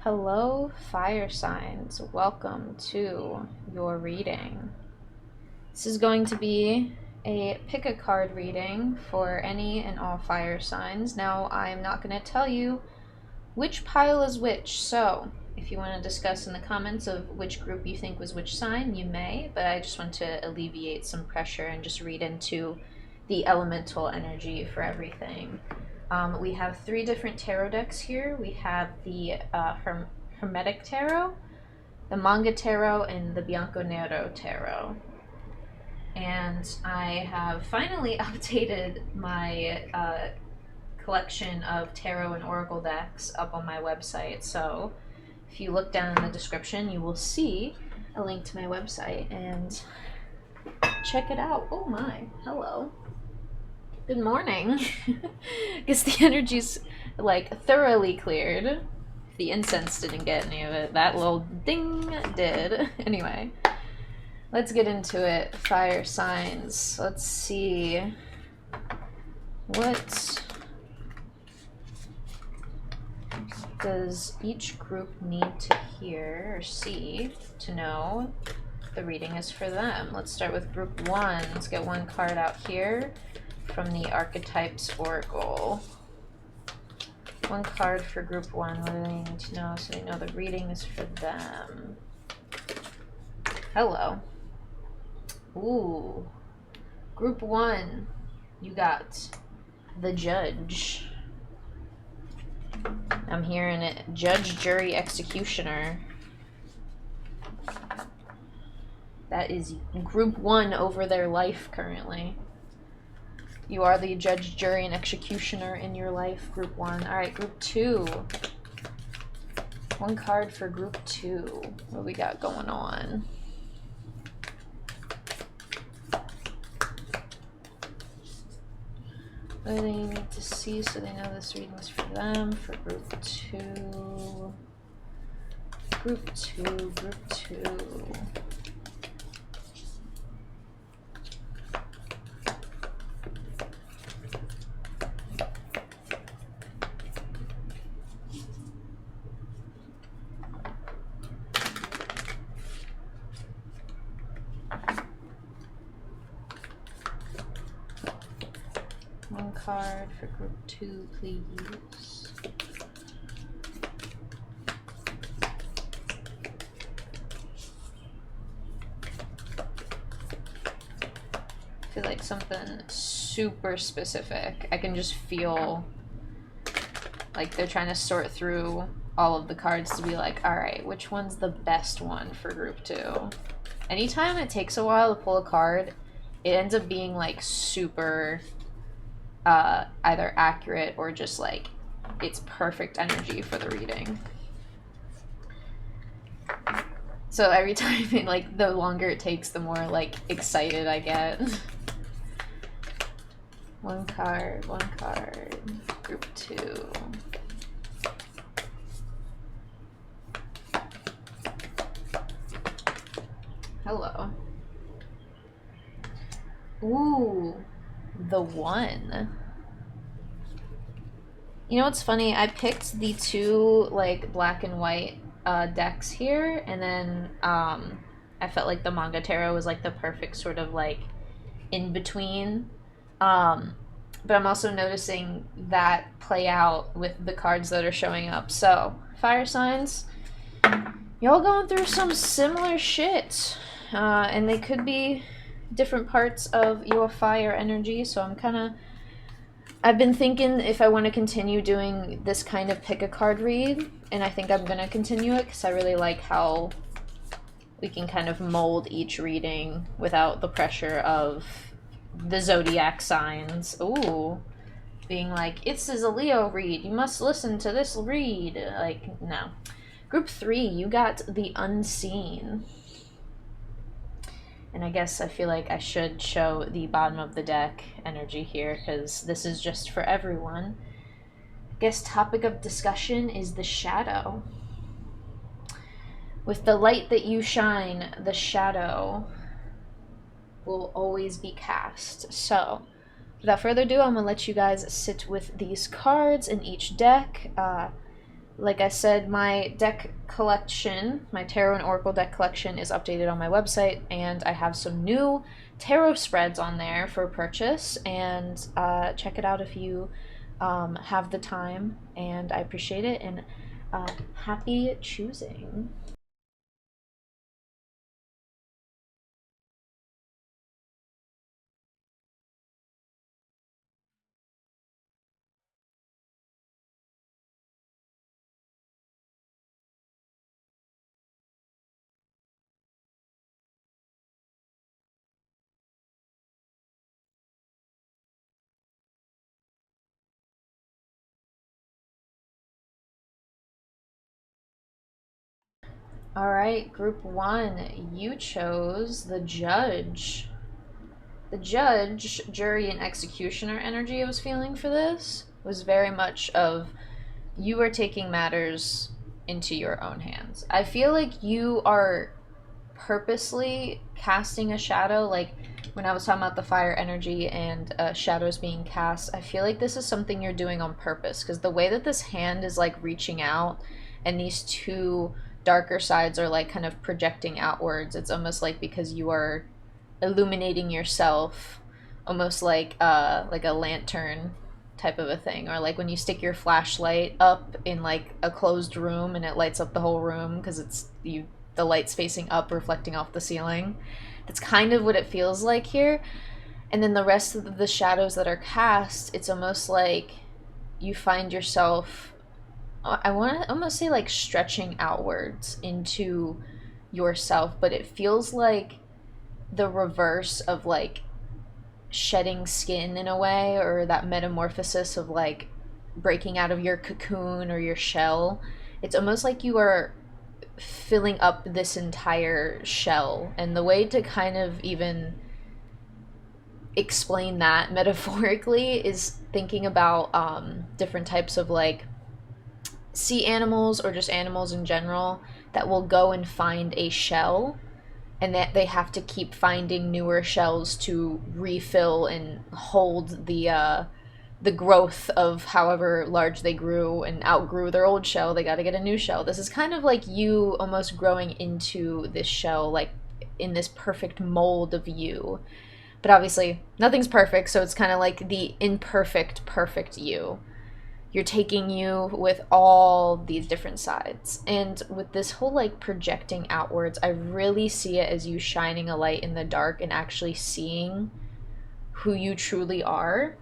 Hello, fire signs. Welcome to your reading. This is going to be a pick a card reading for any and all fire signs. Now, I'm not going to tell you which pile is which, so if you want to discuss in the comments of which group you think was which sign, you may, but I just want to alleviate some pressure and just read into the elemental energy for everything. We have three different tarot decks here. We have the Hermetic Tarot, the Manga Tarot, and the Bianco Nero Tarot. And I have finally updated my collection of tarot and oracle decks up on my website. So if you look down in the description, you will see a link to my website and check it out. Oh my, hello. Good morning. Guess the energy's like thoroughly cleared. The incense didn't get any of it. That little ding did. Anyway, let's get into it. Fire signs. Let's see. What does each group need to hear or see to know the reading is for them? Let's start with group one. Let's get one card out here from the Archetypes Oracle. One card for group one. What do they need to know so they know the reading is for them? Hello. Ooh. Group one. You got the Judge. I'm hearing it. Judge, Jury, Executioner. That is group one over their life currently. You are the judge, jury, and executioner in your life, group one. Alright, group two. One card for group two. What we got going on? What do they need to see so they know this reading is for them? For group two. Group two, group two. One card for group two, please. I feel like something super specific. I can just feel like they're trying to sort through all of the cards to be like, alright, which one's the best one for group two? Anytime it takes a while to pull a card, it ends up being like super either accurate or just like it's perfect energy for the reading. So every time it, like, the longer it takes, the more like excited I get. One card, group two. Hello. Ooh, the one. You know what's funny? I picked the two like black and white decks here, and then I felt like the Manga Tarot was like the perfect sort of like in between. But I'm also noticing that play out with the cards that are showing up. So, fire signs, y'all going through some similar shit, and they could be different parts of your fire energy. So I've been thinking if I want to continue doing this kind of pick a card read, and I think I'm going to continue it because I really like how we can kind of mold each reading without the pressure of the zodiac signs. Ooh, being like, this is a Leo read, you must listen to this read. Like, no. Group three, you got the Unseen. And I guess I feel like I should show the bottom of the deck energy here because this is just for everyone. I guess topic of discussion is the shadow. With the light that you shine, the shadow will always be cast. So, without further ado, I'm going to let you guys sit with these cards in each deck. Like I said, my deck collection, my tarot and oracle deck collection, is updated on my website, and I have some new tarot spreads on there for purchase. And check it out if you have the time, and I appreciate it. And happy choosing. All right, group one, you chose the judge. The judge, jury, and executioner energy I was feeling for this was very much of you are taking matters into your own hands. I feel like you are purposely casting a shadow. Like when I was talking about the fire energy and shadows being cast, I feel like this is something you're doing on purpose, because the way that this hand is like reaching out and these two darker sides are like kind of projecting outwards, it's almost like because you are illuminating yourself, almost like a lantern type of a thing, or like when you stick your flashlight up in like a closed room and it lights up the whole room because the light's facing up reflecting off the ceiling. That's kind of what it feels like here. And then the rest of the shadows that are cast, it's almost like you find yourself, I want to almost say like stretching outwards into yourself, but it feels like the reverse of like shedding skin in a way, or that metamorphosis of like breaking out of your cocoon or your shell. It's almost like you are filling up this entire shell. And the way to kind of even explain that metaphorically is thinking about different types of like sea animals or just animals in general that will go and find a shell, and that they have to keep finding newer shells to refill and hold the growth of however large they grew and outgrew their old shell. They got to get a new shell. This is kind of like you almost growing into this shell, like in this perfect mold of you. But obviously, nothing's perfect, so it's kind of like the imperfect, perfect you. You're taking you with all these different sides. And with this whole like projecting outwards, I really see it as you shining a light in the dark and actually seeing who you truly are.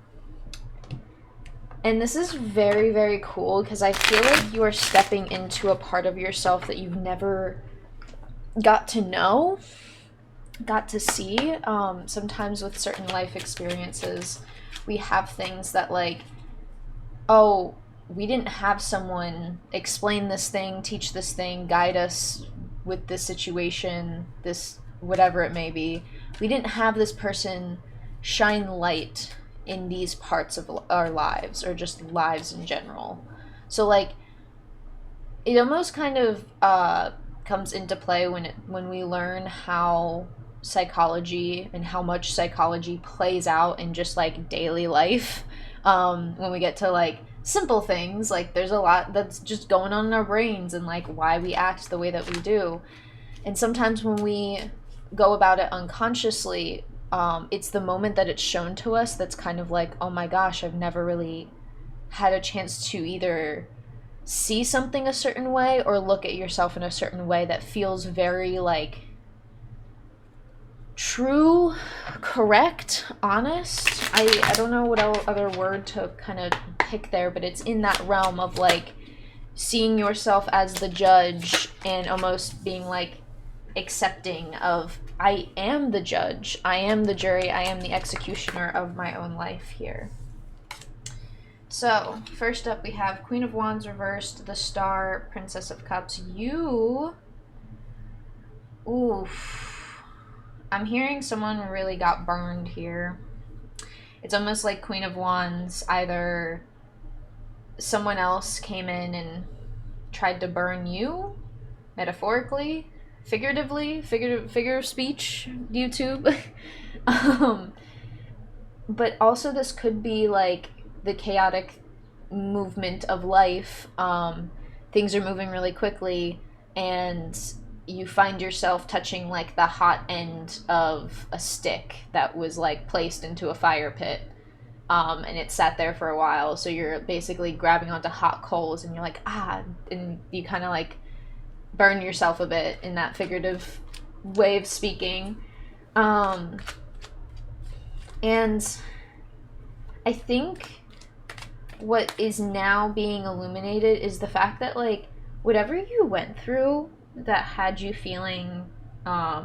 And this is very, very cool because I feel like you are stepping into a part of yourself that you've never got to know, got to see. Sometimes with certain life experiences, we have things that like, oh, we didn't have someone explain this thing, teach this thing, guide us with this situation, this whatever it may be. We didn't have this person shine light in these parts of our lives, or just lives in general. So like it almost kind of comes into play when we learn how psychology and how much psychology plays out in just like daily life. When we get to like simple things, like there's a lot that's just going on in our brains and like why we act the way that we do. And sometimes when we go about it unconsciously, it's the moment that it's shown to us that's kind of like, oh my gosh, I've never really had a chance to either see something a certain way or look at yourself in a certain way that feels very like true, correct, honest. I don't know what other word to kind of pick there, but it's in that realm of like seeing yourself as the judge and almost being like accepting of, I am the judge, I am the jury, I am the executioner of my own life here. So, first up we have Queen of Wands reversed, the Star, Princess of Cups. You... Oof. I'm hearing someone really got burned here. It's almost like Queen of Wands, either someone else came in and tried to burn you, metaphorically, figuratively, figure of speech, YouTube. But also this could be like the chaotic movement of life, things are moving really quickly, and you find yourself touching like the hot end of a stick that was like placed into a fire pit. And it sat there for a while, so you're basically grabbing onto hot coals, and you're like, and you kind of like burn yourself a bit in that figurative way of speaking. And I think what is now being illuminated is the fact that, like, whatever you went through that had you feeling, I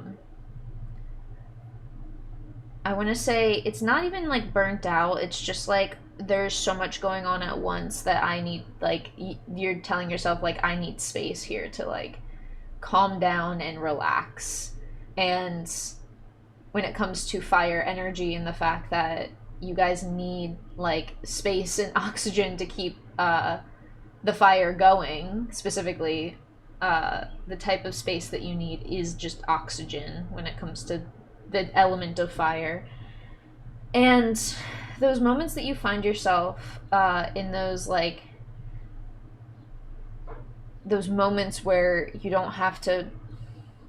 want to say it's not even like burnt out. It's just like there's so much going on at once that I need, like, you're telling yourself, like, I need space here to, like, calm down and relax. And when it comes to fire energy and the fact that you guys need, like, space and oxygen to keep the fire going, specifically, the type of space that you need is just oxygen when it comes to the element of fire. And those moments that you find yourself in those, like, those moments where you don't have to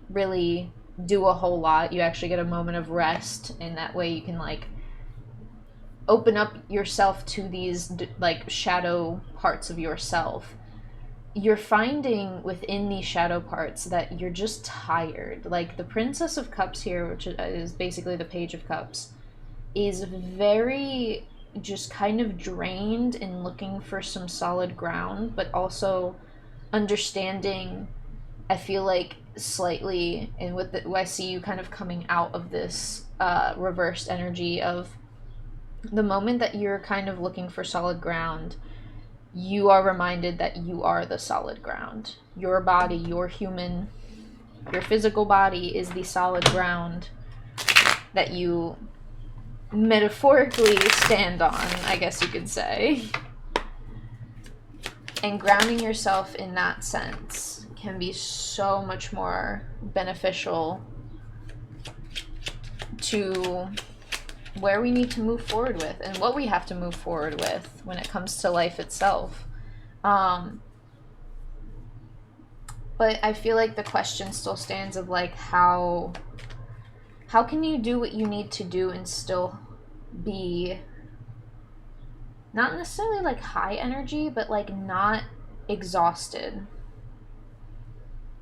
really do a whole lot, you actually get a moment of rest, and that way you can, like, open up yourself to these, like, shadow parts of yourself. You're finding within these shadow parts that you're just tired. Like, the Princess of Cups here, which is basically the Page of Cups, is very just kind of drained and looking for some solid ground, but also understanding, I feel like, slightly, and with the, I see you kind of coming out of this reversed energy of the moment that you're kind of looking for solid ground, you are reminded that you are the solid ground. Your body, your human, your physical body is the solid ground that you metaphorically stand on, I guess you could say. And grounding yourself in that sense can be so much more beneficial to where we need to move forward with and what we have to move forward with when it comes to life itself. But I feel like the question still stands of, like, how can you do what you need to do and still be not necessarily, like, high energy, but, like, not exhausted.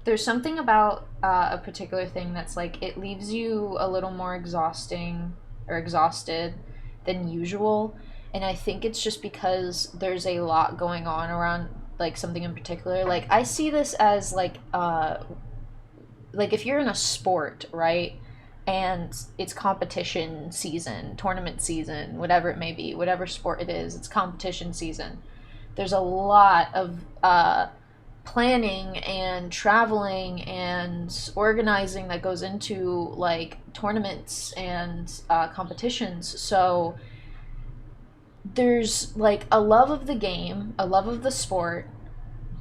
There's something about a particular thing that's, like, it leaves you a little more exhausted than usual, and I think it's just because there's a lot going on around, like, something in particular. Like, I see this as, like, if you're in a sport, right, and it's competition season, tournament season, whatever it may be, whatever sport it is, it's competition season. There's a lot of planning and traveling and organizing that goes into, like, tournaments and competitions. So there's, like, a love of the game, a love of the sport,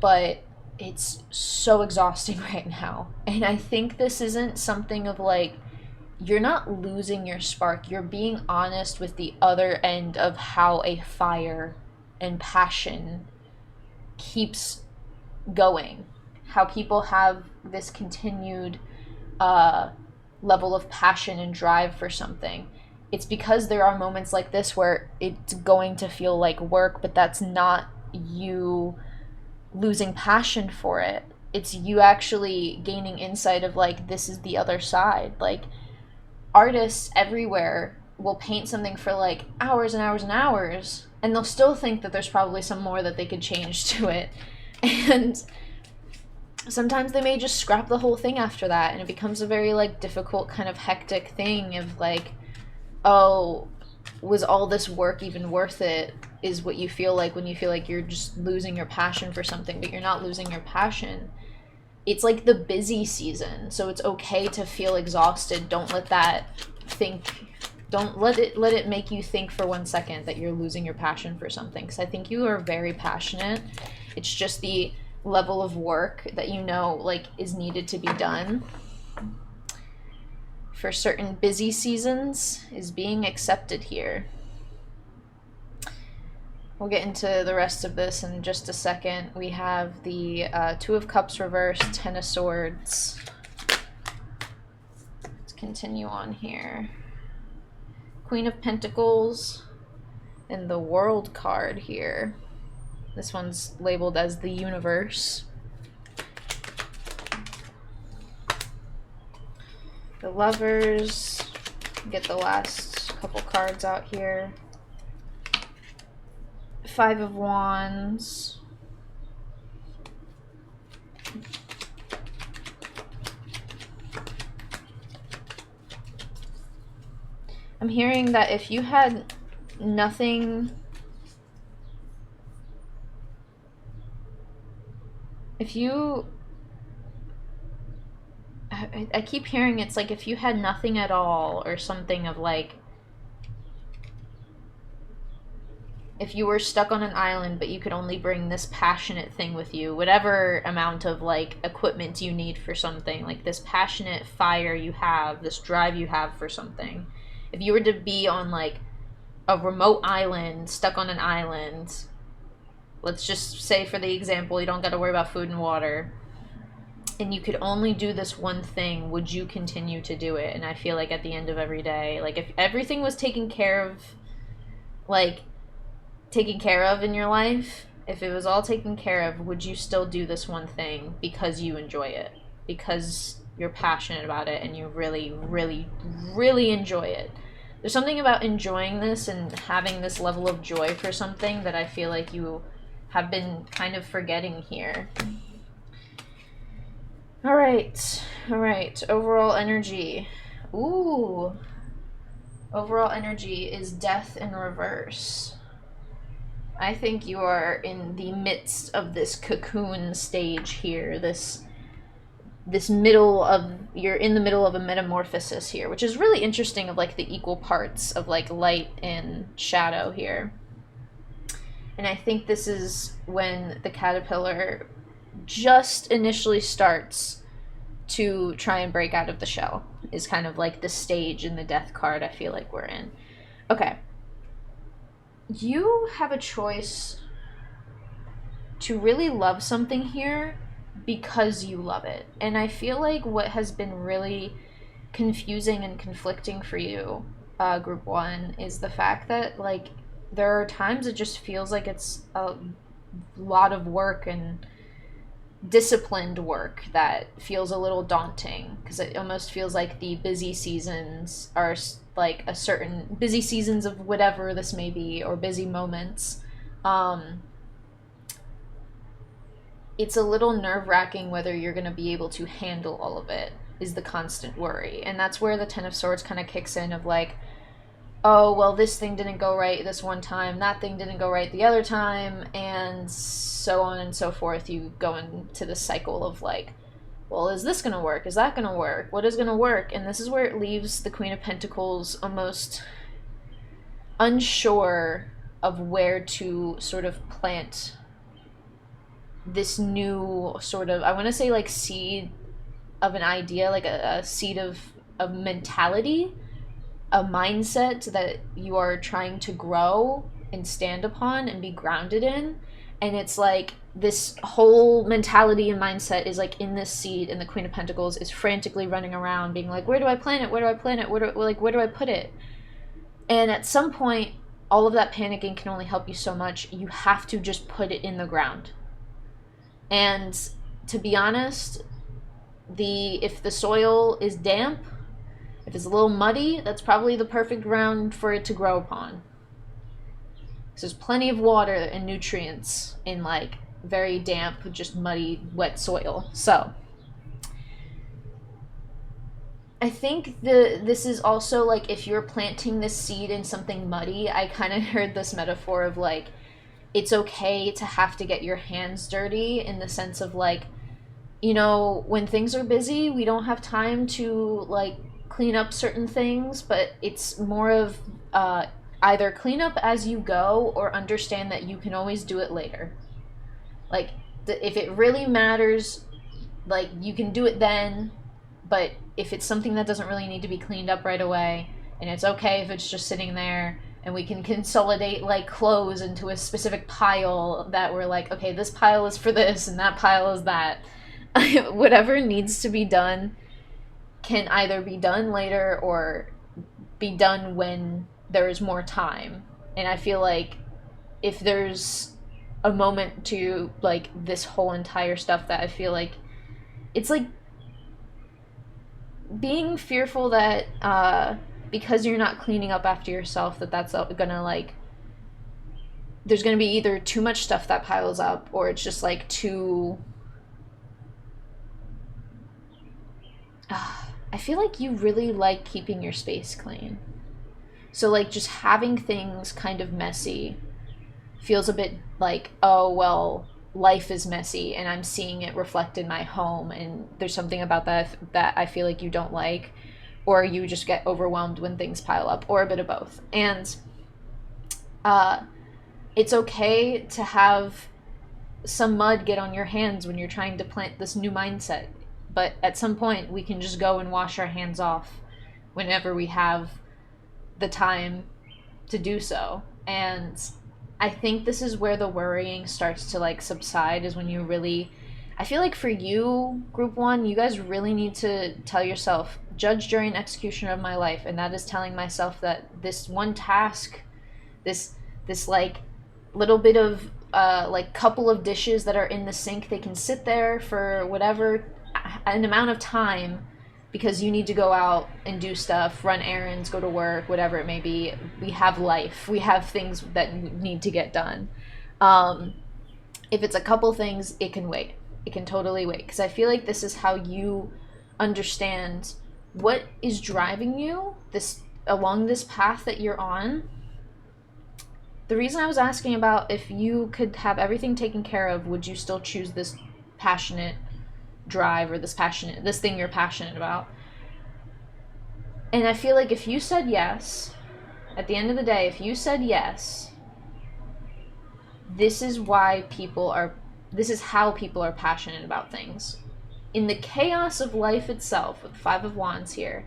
but it's so exhausting right now. And I think this isn't something of, like, you're not losing your spark. You're being honest with the other end of how a fire and passion keeps going, how people have this continued level of passion and drive for something. It's because there are moments like this where it's going to feel like work, but that's not you losing passion for it. It's you actually gaining insight of, like, this is the other side. Like, artists everywhere will paint something for, like, hours and hours and hours, and they'll still think that there's probably some more that they could change to it. And sometimes they may just scrap the whole thing after that, and it becomes a very, like, difficult kind of hectic thing of, like, oh, was all this work even worth it, is what you feel like when you feel like you're just losing your passion for something, but you're not losing your passion. It's like the busy season, so it's okay to feel exhausted. Don't let that don't let it make you think for 1 second that you're losing your passion for something, because I think you are very passionate. It's just the level of work that you know, like, is needed to be done for certain busy seasons is being accepted here. We'll get into the rest of this in just a second. We have the Two of Cups reversed, Ten of Swords. Let's continue on here. Queen of Pentacles and the World card here. This one's labeled as the Universe. The Lovers. Get the last couple cards out here. Five of Wands. I'm hearing that if you had nothing, I keep hearing it's like if you had nothing at all, or something of like, if you were stuck on an island but you could only bring this passionate thing with you, whatever amount of like equipment you need for something, like this passionate fire you have, this drive you have for something. If you were to be on like a remote island, stuck on an island, let's just say for the example, you don't got to worry about food and water, and you could only do this one thing, would you continue to do it? And I feel like at the end of every day, like if everything was taken care of, like taken care of in your life, if it was all taken care of, would you still do this one thing because you enjoy it, because you're passionate about it and you really, really, really enjoy it? There's something about enjoying this and having this level of joy for something that I feel like you have been kind of forgetting here. All right. Overall energy. Ooh. Overall energy is Death in reverse. I think you are in the midst of this cocoon stage here. You're in the middle of a metamorphosis here, which is really interesting, of like the equal parts of like light and shadow here. And I think this is when the caterpillar just initially starts to try and break out of the shell, is kind of like the stage in the Death card I feel like we're in. Okay. You have a choice to really love something here because you love it. And I feel like what has been really confusing and conflicting for you, Group 1, is the fact that like there are times it just feels like it's a lot of work and disciplined work that feels a little daunting, because it almost feels like the busy seasons are like a certain busy seasons of whatever this may be, or busy moments. It's a little nerve-wracking whether you're going to be able to handle all of it, is the constant worry. And that's where the Ten of Swords kind of kicks in, of like, oh, well, this thing didn't go right this one time, that thing didn't go right the other time, and so on and so forth. You go into this cycle of like, well, is this going to work? Is that going to work? What is going to work? And this is where it leaves the Queen of Pentacles almost unsure of where to sort of plant this new sort of, I want to say like seed of an idea, like a seed of mentality, a mindset that you are trying to grow and stand upon and be grounded in. And it's like this whole mentality and mindset is like in this seed, and the Queen of Pentacles is frantically running around being like, where do I plant it? Where do I plant it? Where do I put it? And at some point, all of that panicking can only help you so much. You have to just put it in the ground. And to be honest, if the soil is damp, if it's a little muddy, that's probably the perfect ground for it to grow upon. Because there's plenty of water and nutrients in like very damp, just muddy, wet soil. So I think this is also like, if you're planting this seed in something muddy, I kind of heard this metaphor of like, it's okay to have to get your hands dirty, in the sense of like, you know, when things are busy, we don't have time to like clean up certain things, but it's more of either clean up as you go, or understand that you can always do it later. Like, if it really matters, like, you can do it then, but if it's something that doesn't really need to be cleaned up right away, and it's okay if it's just sitting there, and we can consolidate like clothes into a specific pile that we're like, okay, this pile is for this and that pile is that. Whatever needs to be done can either be done later or be done when there is more time. And I feel like if there's a moment to like this whole entire stuff, that I feel like it's like being fearful that because you're not cleaning up after yourself, that's gonna like, there's gonna be either too much stuff that piles up, or it's just like too I feel like you really like keeping your space clean. So like just having things kind of messy feels a bit like, oh well, life is messy and I'm seeing it reflected in my home, and there's something about that I feel like you don't like, or you just get overwhelmed when things pile up, or a bit of both. And it's okay to have some mud get on your hands when you're trying to plant this new mindset, but at some point we can just go and wash our hands off whenever we have the time to do so. And I think this is where the worrying starts to like subside, is when you really, I feel like for you, group one, you guys really need to tell yourself, judge, jury, and execution of my life. And that is telling myself that this one task, this like little bit of like couple of dishes that are in the sink, they can sit there for whatever an amount of time, because you need to go out and do stuff, run errands, go to work, whatever it may be. We have life. We have things that need to get done. If it's a couple things, it can wait. It can totally wait. Because I feel like this is how you understand what is driving you along this path that you're on. The reason I was asking about if you could have everything taken care of, would you still choose this passionate drive, or this thing you're passionate about? And I feel like if you said yes, at the end of the day, if you said yes, this is how people are passionate about things. In the chaos of life itself, with 5 of Wands here,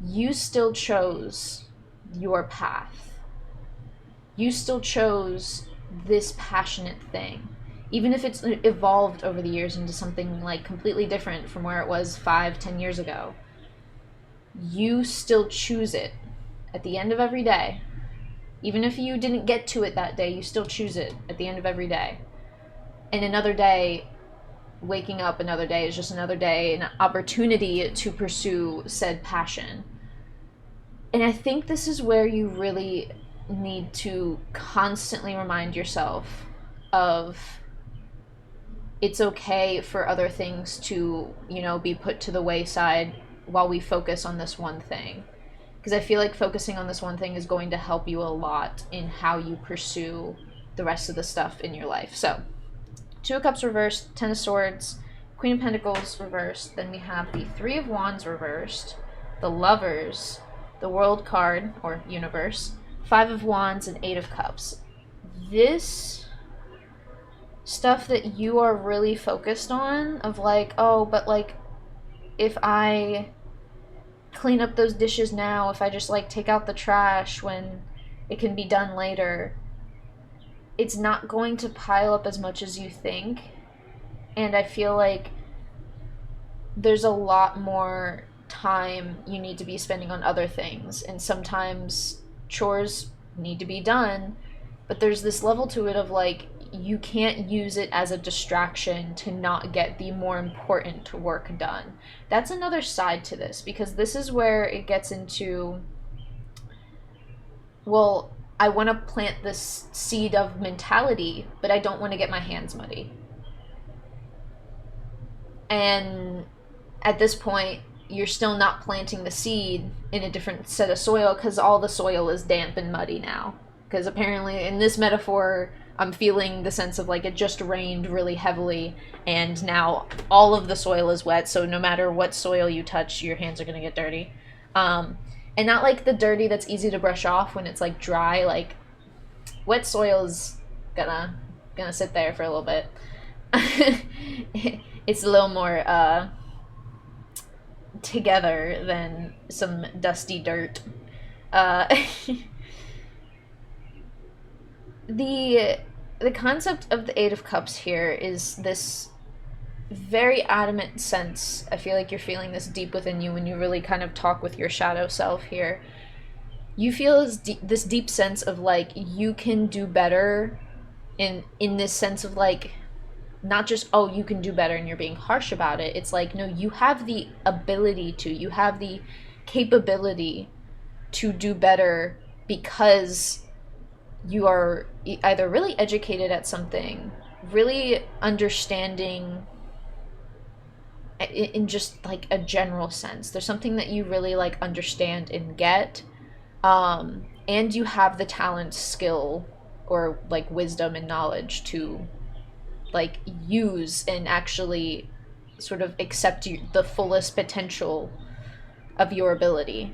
you still chose your path. You still chose this passionate thing. Even if it's evolved over the years into something like completely different from where it was 5-10 years ago, you still choose it at the end of every day. Even if you didn't get to it that day, you still choose it at the end of every day. And another day, waking up another day, is just another day, an opportunity to pursue said passion. And I think this is where you really need to constantly remind yourself of, it's okay for other things to, be put to the wayside while we focus on this one thing. Because I feel like focusing on this one thing is going to help you a lot in how you pursue the rest of the stuff in your life. So, 2 of Cups reversed, 10 of Swords, Queen of Pentacles reversed, then we have the 3 of Wands reversed, the Lovers, the World card, or Universe, 5 of Wands, and 8 of Cups. This stuff that you are really focused on, of like, oh, but like, if I clean up those dishes now, if I just like take out the trash when it can be done later, it's not going to pile up as much as you think. And I feel like there's a lot more time you need to be spending on other things, and sometimes chores need to be done, but there's this level to it of like, you can't use it as a distraction to not get the more important work done. That's another side to this, because this is where it gets into, well, I want to plant this seed of mentality, but I don't want to get my hands muddy. And at this point, you're still not planting the seed in a different set of soil, because all the soil is damp and muddy now. Because apparently in this metaphor, I'm feeling the sense of like it just rained really heavily and now all of the soil is wet, so no matter what soil you touch, your hands are going to get dirty. And not like the dirty that's easy to brush off when it's like dry, like wet soil is gonna sit there for a little bit. It's a little more together than some dusty dirt. the concept of the Eight of Cups here is this very adamant sense. I feel like you're feeling this deep within you when you really kind of talk with your shadow self here. You feel this deep sense of like you can do better in this sense of like not just, oh, you can do better and you're being harsh about it. It's like, no, you have the ability to, you have the capability to do better because you are either really educated at something, really understanding in just like a general sense. There's something that you really like understand and get, and you have the talent, skill, or like wisdom and knowledge to like use and actually sort of accept the fullest potential of your ability.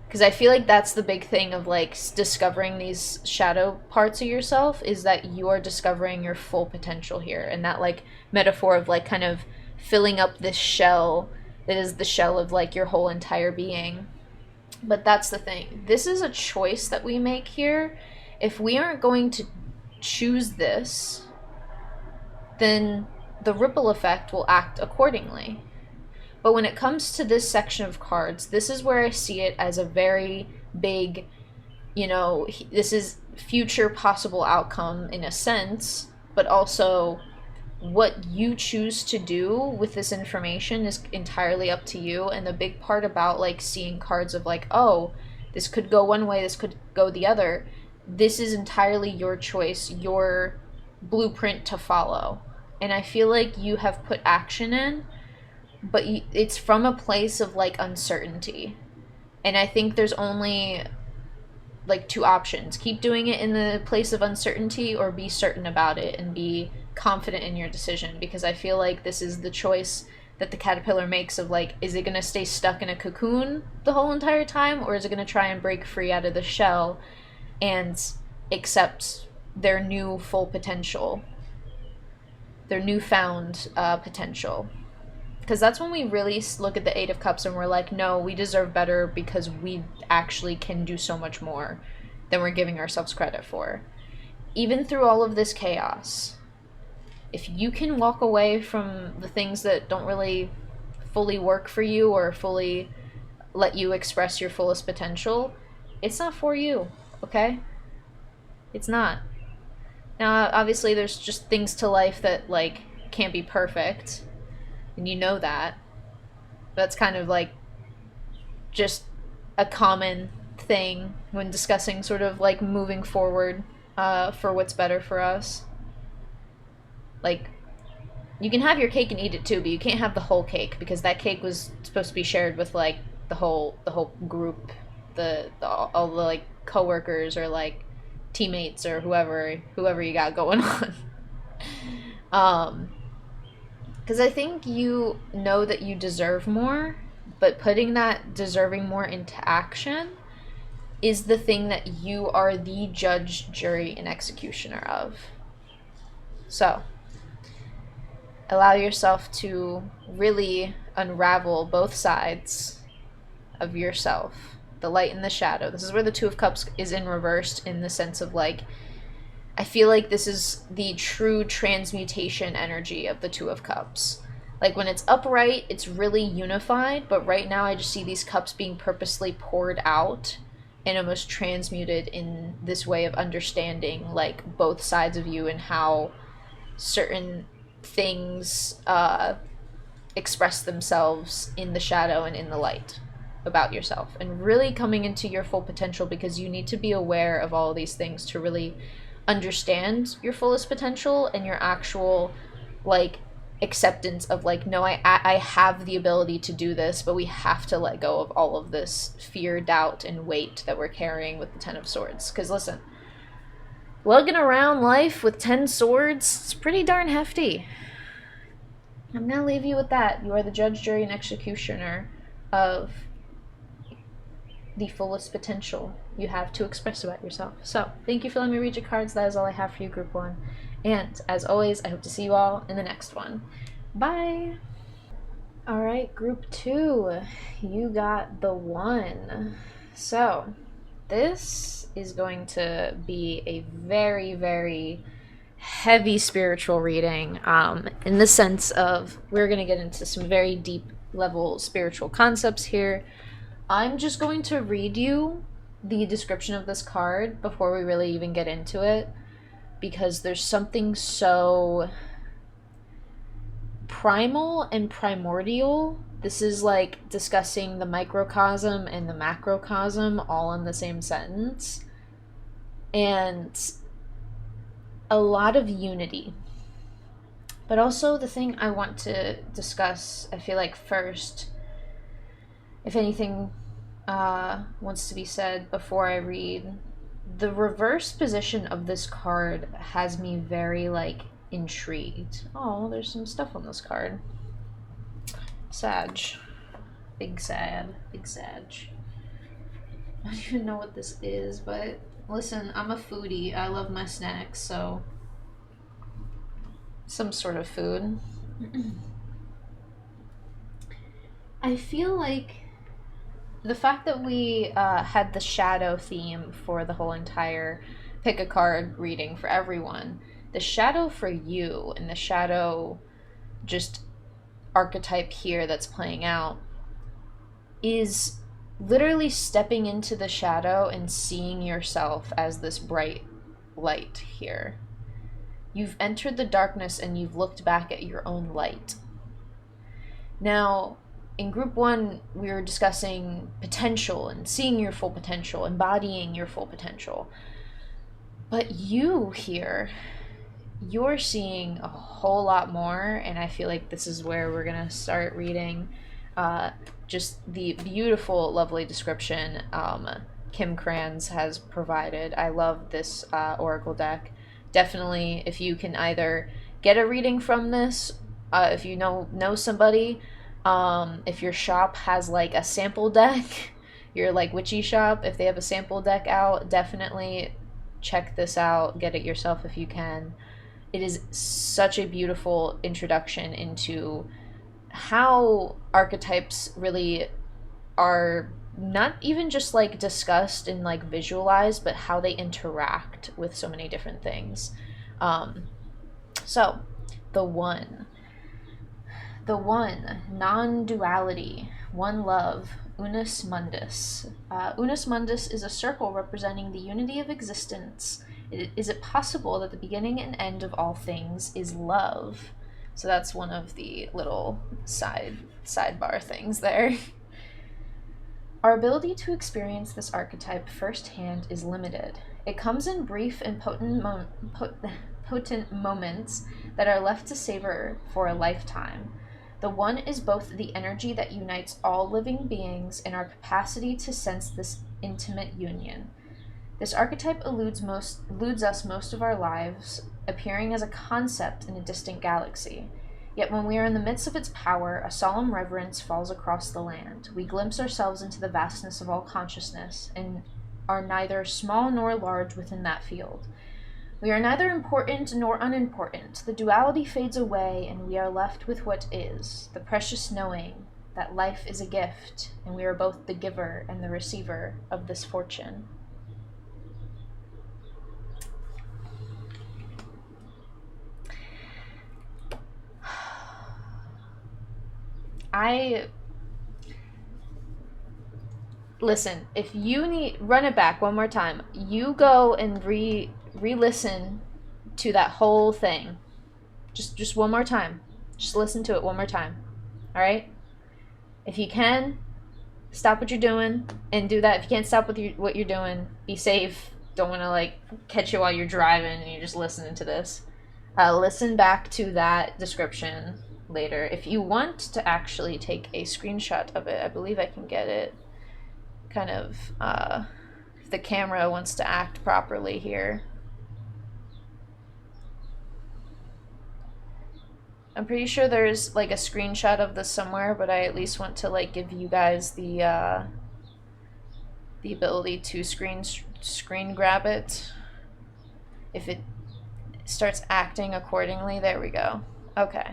Because I feel like that's the big thing of like discovering these shadow parts of yourself, is that you are discovering your full potential here. And that like metaphor of like kind of filling up this shell that is the shell of like your whole entire being. But that's the thing. This is a choice that we make here. If we aren't going to choose this, then the ripple effect will act accordingly. But when it comes to this section of cards, this is where I see it as a very big, this is future possible outcome in a sense, but also what you choose to do with this information is entirely up to you. And the big part about like seeing cards of like, oh, this could go one way, this could go the other, this is entirely your choice, your blueprint to follow. And I feel like you have put action in, but it's from a place of like uncertainty. And I think there's only like two options: keep doing it in the place of uncertainty, or be certain about it and be confident in your decision. Because I feel like this is the choice that the caterpillar makes of like, is it going to stay stuck in a cocoon the whole entire time, or is it going to try and break free out of the shell and accept their new full potential, their newfound potential? Because that's when we really look at the Eight of Cups and we're like, no, we deserve better because we actually can do so much more than we're giving ourselves credit for. Even through all of this chaos, if you can walk away from the things that don't really fully work for you or fully let you express your fullest potential, it's not for you, okay? It's not. Now, obviously, there's just things to life that, like, can't be perfect, and you know that. That's kind of, like, just a common thing when discussing sort of, like, moving forward for what's better for us. Like, you can have your cake and eat it too, but you can't have the whole cake, because that cake was supposed to be shared with, like, the whole group, all the, like, coworkers or, like, teammates or whoever you got going on. Because I think you know that you deserve more, but putting that deserving more into action is the thing that you are the judge, jury, and executioner of. So, allow yourself to really unravel both sides of yourself, the light and the shadow. This is where the Two of Cups is in reversed, in the sense of like, I feel like this is the true transmutation energy of the Two of Cups. Like when it's upright, it's really unified, but right now I just see these cups being purposely poured out and almost transmuted in this way of understanding like both sides of you and how certain things express themselves in the shadow and in the light about yourself, and really coming into your full potential, because you need to be aware of all of these things to really understand your fullest potential and your actual like acceptance of like, no, I have the ability to do this, but we have to let go of all of this fear, doubt, and weight that we're carrying with the Ten of Swords. Because listen, lugging around life with 10 swords, it's pretty darn hefty. I'm gonna leave you with that. You are the judge, jury, and executioner of the fullest potential you have to express about yourself. So, thank you for letting me read your cards. That is all I have for you, Group 1. And, as always, I hope to see you all in the next one. Bye! Alright, Group 2. You got the 1. So, This is going to be a very, very heavy spiritual reading, in the sense of we're going to get into some very deep level spiritual concepts here. I'm just going to read you the description of this card before we really even get into it, because there's something so primal and primordial. This is like discussing the microcosm and the macrocosm all in the same sentence. And a lot of unity. But also, the thing I want to discuss, I feel like first, if anything wants to be said before I read, the reverse position of this card has me very, like, intrigued. Oh, there's some stuff on this card. Sag. Big sad. Big Sag. I don't even know what this is, but listen, I'm a foodie. I love my snacks, so some sort of food. I feel like the fact that we had the shadow theme for the whole entire pick a card reading for everyone, the shadow for you and the shadow just archetype here that's playing out is literally stepping into the shadow and seeing yourself as this bright light here. You've entered the darkness and you've looked back at your own light. Now, in group one, we were discussing potential and seeing your full potential, embodying your full potential. But you here, you're seeing a whole lot more, and I feel like this is where we're going to start reading just the beautiful, lovely description Kim Kranz has provided. I love this oracle deck. Definitely, if you can either get a reading from this, if you know somebody, if your shop has like a sample deck, your like witchy shop, if they have a sample deck out, definitely check this out. Get it yourself if you can. It is such a beautiful introduction into how archetypes really are not even just like discussed and like visualized, but how they interact with so many different things. So the one, non-duality, one love, unus mundus. Unus mundus is a circle representing the unity of existence. Is it possible that the beginning and end of all things is love? So that's one of the little sidebar things there. Our ability to experience this archetype firsthand is limited. It comes in brief and potent moments that are left to savor for a lifetime. The one is both the energy that unites all living beings and our capacity to sense this intimate union. This archetype eludes us most of our lives, appearing as a concept in a distant galaxy. Yet when we are in the midst of its power, a solemn reverence falls across the land. We glimpse ourselves into the vastness of all consciousness, and are neither small nor large within that field. We are neither important nor unimportant. The duality fades away, and we are left with what is, the precious knowing that life is a gift, and we are both the giver and the receiver of this fortune. Listen, if you need, run it back one more time. You go and re-listen to that whole thing. Just one more time. Just listen to it one more time. All right? If you can, stop what you're doing and do that. If you can't stop what you're doing, be safe. Don't want to like catch you while you're driving and you're just listening to this. Listen back to that description later. If you want to actually take a screenshot of it, I believe I can get it kind of, if the camera wants to act properly here. I'm pretty sure there's like a screenshot of this somewhere, but I at least want to like give you guys the ability to screen grab it. If it starts acting accordingly, there we go. Okay.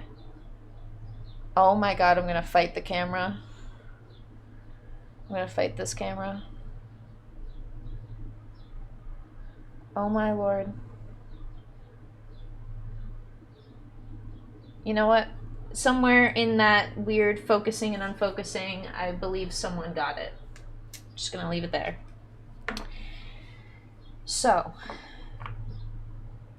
Oh my god, I'm gonna fight the camera. I'm gonna fight this camera. Oh my lord. You know what? Somewhere in that weird focusing and unfocusing, I believe someone got it. Just gonna leave it there. So,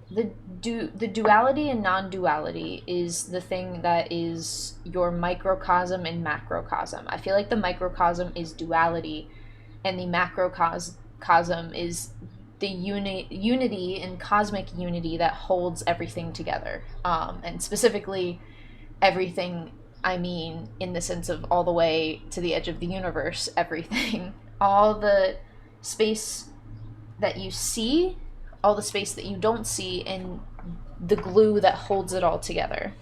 the duality and non-duality is the thing that is your microcosm and macrocosm. I feel like the microcosm is duality, and the macrocosm is the unity and cosmic unity that holds everything together. And specifically, everything, I mean, in the sense of all the way to the edge of the universe, everything. All the space that you see, all the space that you don't see, and the glue that holds it all together.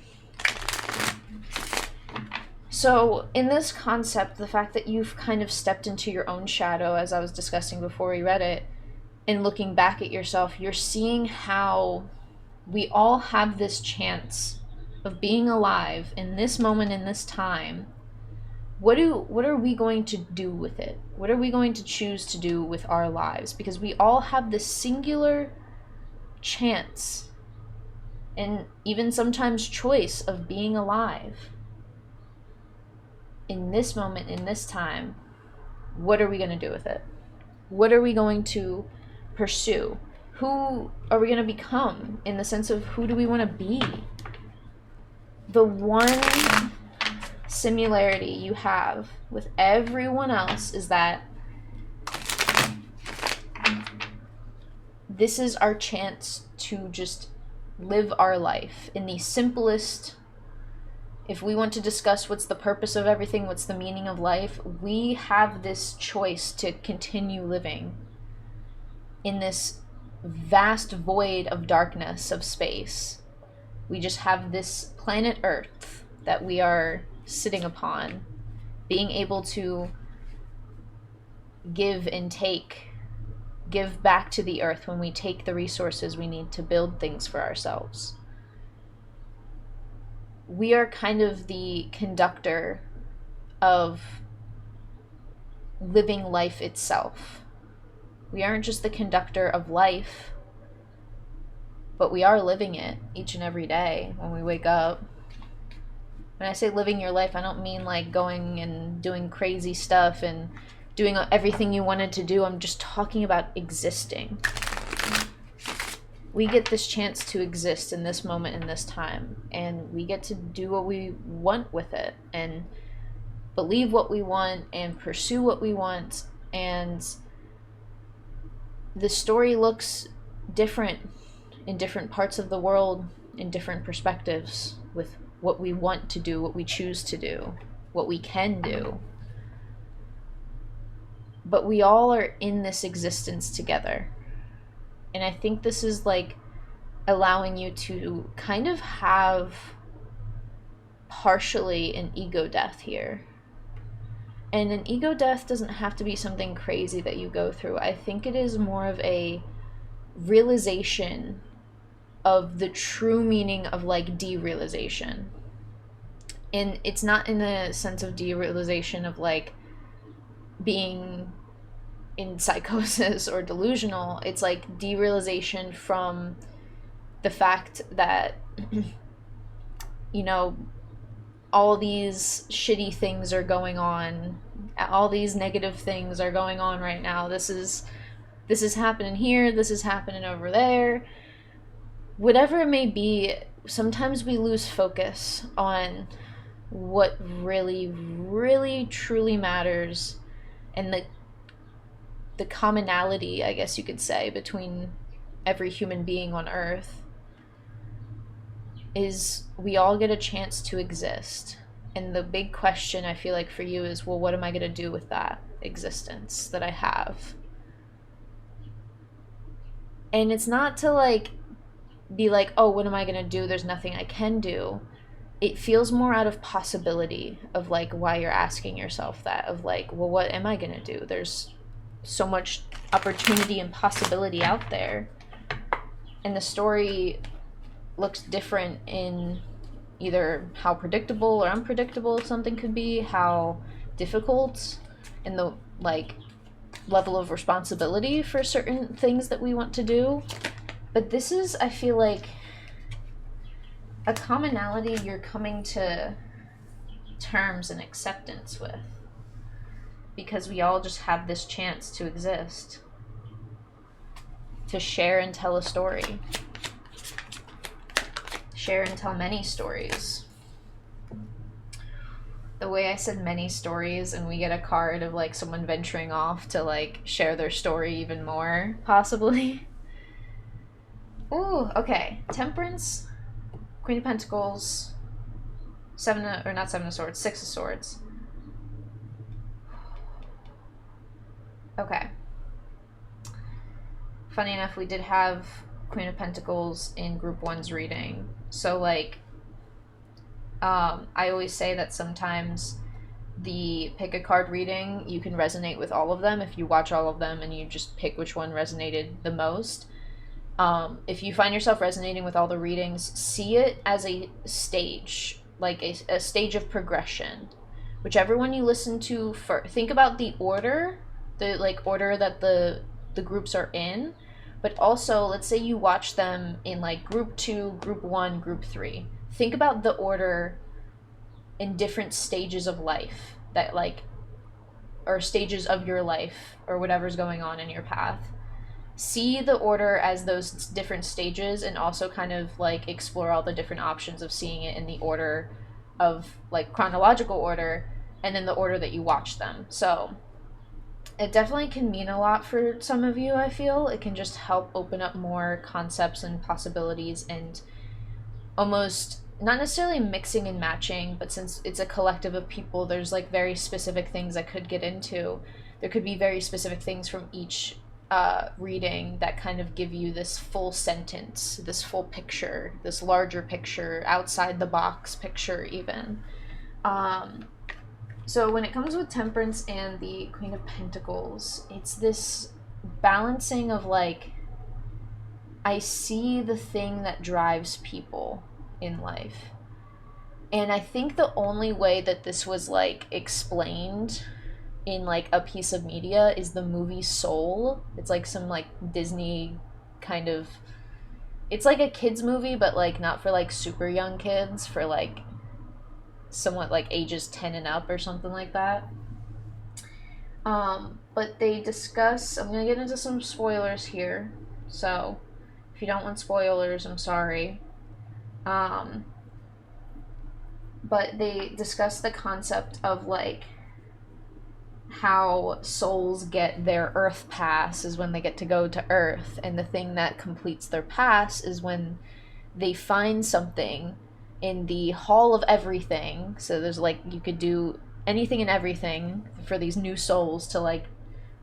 So, in this concept, the fact that you've kind of stepped into your own shadow, as I was discussing before we read it, and looking back at yourself, you're seeing how we all have this chance of being alive in this moment, in this time. What are we going to do with it? What are we going to choose to do with our lives? Because we all have this singular chance, and even sometimes choice, of being alive in this moment, in this time. What are we going to do with it? What are we going to pursue? Who are we going to become, in the sense of who do we want to be? The one similarity you have with everyone else is that this is our chance to just live our life in the simplest. If we want to discuss what's the purpose of everything, what's the meaning of life, we have this choice to continue living in this vast void of darkness, of space. We just have this planet Earth that we are sitting upon, being able to give and take, give back to the earth when we take the resources we need to build things for ourselves. We are kind of the conductor of living life itself. We aren't just the conductor of life, but we are living it each and every day when we wake up. When I say living your life, I don't mean like going and doing crazy stuff and doing everything you wanted to do. I'm just talking about existing. We get this chance to exist in this moment, in this time, and we get to do what we want with it, and believe what we want, and pursue what we want. And the story looks different in different parts of the world, in different perspectives, with what we want to do, what we choose to do, what we can do. But we all are in this existence together. And I think this is like allowing you to kind of have partially an ego death here. And an ego death doesn't have to be something crazy that you go through. I think it is more of a realization of the true meaning of like derealization. And it's not in the sense of derealization of like being in psychosis or delusional. It's like derealization from the fact that you know, all these shitty things are going on, all these negative things are going on right now. This is happening here, this is happening over there. Whatever it may be, sometimes we lose focus on what really, really, truly matters, and the commonality, I guess you could say, between every human being on Earth is we all get a chance to exist. And the big question I feel like for you is, well, what am I going to do with that existence that I have? And it's not to like be like, oh, what am I going to do? There's nothing I can do. It feels more out of possibility of like why you're asking yourself that, of like, well, what am I going to do? There's so much opportunity and possibility out there. And the story looks different in either how predictable or unpredictable something could be, how difficult, and the like level of responsibility for certain things that we want to do. But this is, I feel like, a commonality you're coming to terms and acceptance with, because we all just have this chance to exist, to share and tell a story, share and tell many stories. The way I said many stories, and we get a card of like someone venturing off to like share their story even more, possibly. Ooh, okay. Temperance, Queen of Pentacles, Six of Swords. Okay. Funny enough, we did have Queen of Pentacles in Group 1's reading. So, like, I always say that sometimes the pick a card reading, you can resonate with all of them if you watch all of them and you just pick which one resonated the most. If you find yourself resonating with all the readings, see it as a stage, like a stage of progression. Whichever one you listen to first, think about the order, order that the groups are in, but also let's say you watch them in like Group 2, Group 1, Group 3. Think about the order in different stages of life that like, or stages of your life or whatever's going on in your path. See the order as those different stages, and also kind of like explore all the different options of seeing it in the order of like chronological order, and then the order that you watch them. So it definitely can mean a lot for some of you. I feel it can just help open up more concepts and possibilities, and almost not necessarily mixing and matching, but since it's a collective of people, there's like very specific things I could get into. There could be very specific things from each reading that kind of give you this full sentence, this full picture, this larger picture, outside the box picture even. So when it comes with Temperance and the Queen of Pentacles, it's this balancing of like, I see the thing that drives people in life. And I think the only way that this was like explained in like a piece of media is the movie Soul. It's like some like Disney kind of, it's like a kids movie, but like not for like super young kids, for like somewhat like ages 10 and up or something like that. But they discuss, I'm gonna get into some spoilers here, so if you don't want spoilers, I'm sorry. But they discuss the concept of like how souls get their Earth pass is when they get to go to Earth, and the thing that completes their pass is when they find something in the Hall of Everything. So there's like, you could do anything and everything for these new souls to like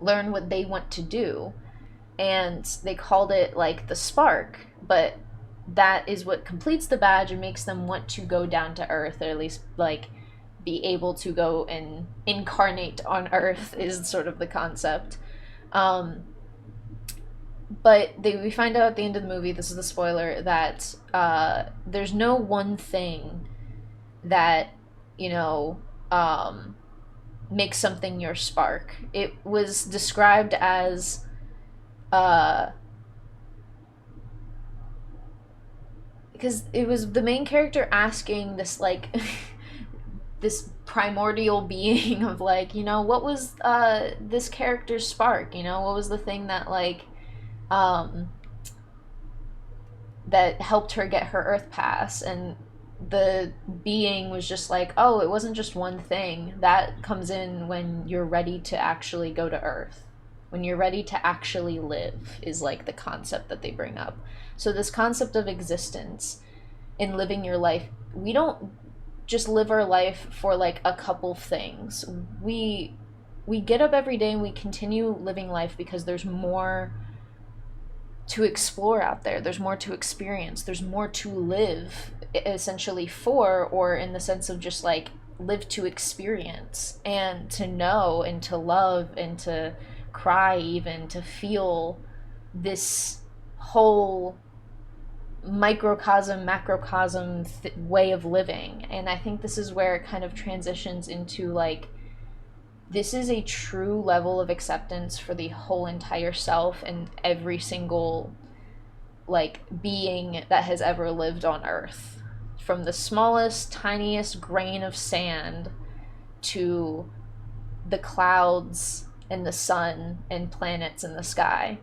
learn what they want to do, and they called it like the spark, but that is what completes the badge and makes them want to go down to Earth, or at least like be able to go and incarnate on Earth is sort of the concept. But we find out at the end of the movie, this is the spoiler, that there's no one thing that, you know, makes something your spark. It was described as because it was the main character asking this like this primordial being of like, you know, what was this character's spark, you know, what was the thing that like that helped her get her Earth pass. And the being was just like, oh, it wasn't just one thing. That comes in when you're ready to actually go to Earth, when you're ready to actually live, is like the concept that they bring up. So this concept of existence in living your life, we don't just live our life for like a couple things. We get up every day and we continue living life because there's more to explore out there. There's more to experience. There's more to live essentially for, or in the sense of just like live to experience and to know and to love and to cry, even to feel this whole microcosm, macrocosm way of living. And I think this is where it kind of transitions into like this is a true level of acceptance for the whole entire self and every single like being that has ever lived on Earth, from the smallest, tiniest grain of sand to the clouds and the sun and planets in the sky.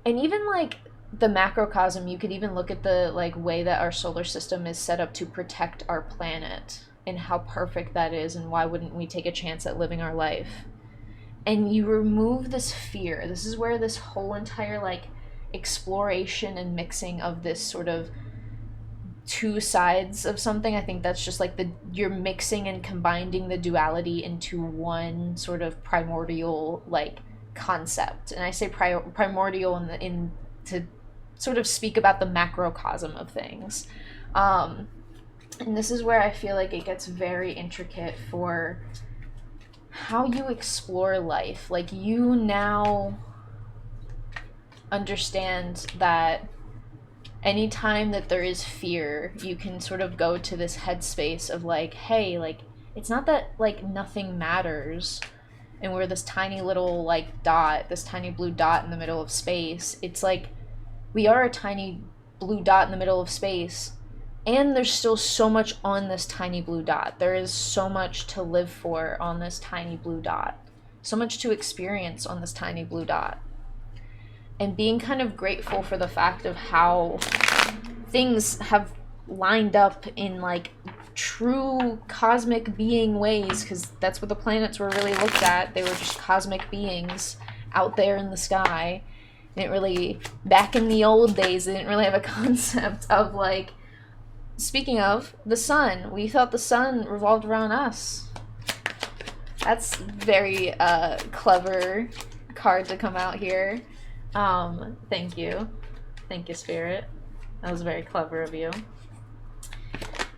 And even like the macrocosm, you could even look at the like way that our solar system is set up to protect our planet and how perfect that is, and why wouldn't we take a chance at living our life? And you remove this fear. This is where this whole entire like exploration and mixing of this sort of two sides of something, I think that's just like you're mixing and combining the duality into one sort of primordial like concept. And I say primordial in to sort of speak about the macrocosm of things. And this is where I feel like it gets very intricate for how you explore life. Like, you now understand that anytime that there is fear, you can sort of go to this headspace of like, hey, like, it's not that like nothing matters and we're this tiny little like dot, this tiny blue dot in the middle of space. It's like we are a tiny blue dot in the middle of space, and there's still so much on this tiny blue dot. There is so much to live for on this tiny blue dot, so much to experience on this tiny blue dot. And being kind of grateful for the fact of how things have lined up in like true cosmic being ways, because that's what the planets were really looked at. They were just cosmic beings out there in the sky. They didn't really, back in the old days, they didn't really have a concept of like, speaking of the sun, we thought the sun revolved around us. That's very clever card to come out here. Thank you, Spirit. That was very clever of you.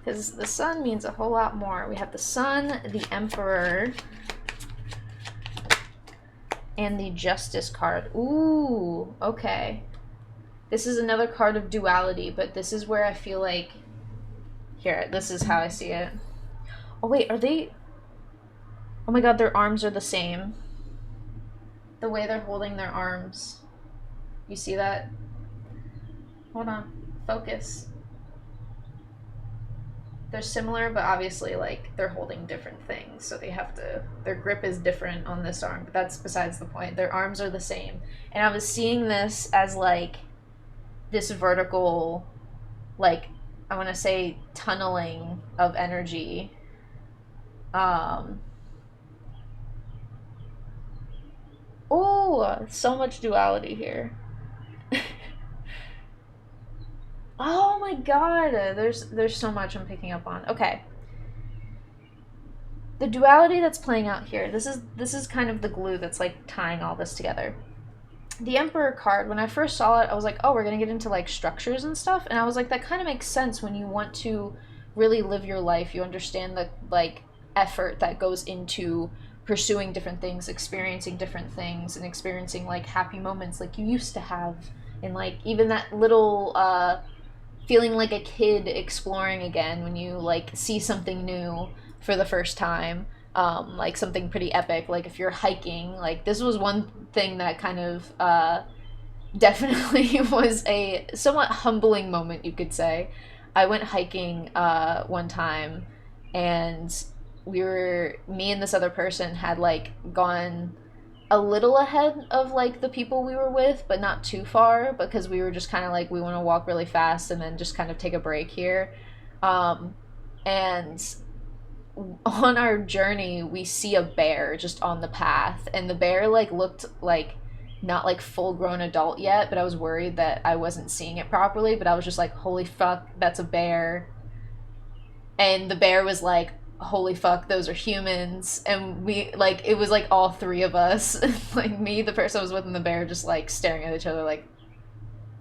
Because the sun means a whole lot more. We have the sun, the Emperor, and the Justice card. Ooh, okay. This is another card of duality, but this is where I feel like... Here, this is how I see it. Oh, wait, are they... Oh my god, their arms are the same. The way they're holding their arms. You see that? Hold on. Focus. They're similar, but obviously, like, they're holding different things, so they have to... Their grip is different on this arm, but that's besides the point. Their arms are the same. And I was seeing this as, like, this vertical, like, I want to say tunneling of energy. Oh, so much duality here. Oh my god, there's so much I'm picking up on. Okay. The duality that's playing out here, this is kind of the glue that's like tying all this together. The Emperor card, when I first saw it, I was like, oh, we're gonna get into like structures and stuff, and I was like, that kind of makes sense when you want to really live your life. You understand the like effort that goes into pursuing different things, experiencing different things, and experiencing like happy moments like you used to have, and like even that little feeling like a kid exploring again when you like see something new for the first time, like something pretty epic. Like if you're hiking, like this was one thing that kind of definitely was a somewhat humbling moment, you could say. I went hiking one time, and me and this other person had like gone a little ahead of like the people we were with, but not too far, because we were just kind of like, we want to walk really fast and then just kind of take a break here. And on our journey, we see a bear just on the path, and the bear like looked like not like full grown adult yet, but I was worried that I wasn't seeing it properly, but I was just like, holy fuck, that's a bear. And the bear was like, holy fuck, those are humans. And we like, it was like all three of us, like me, the person I was with, and the bear, just like staring at each other like,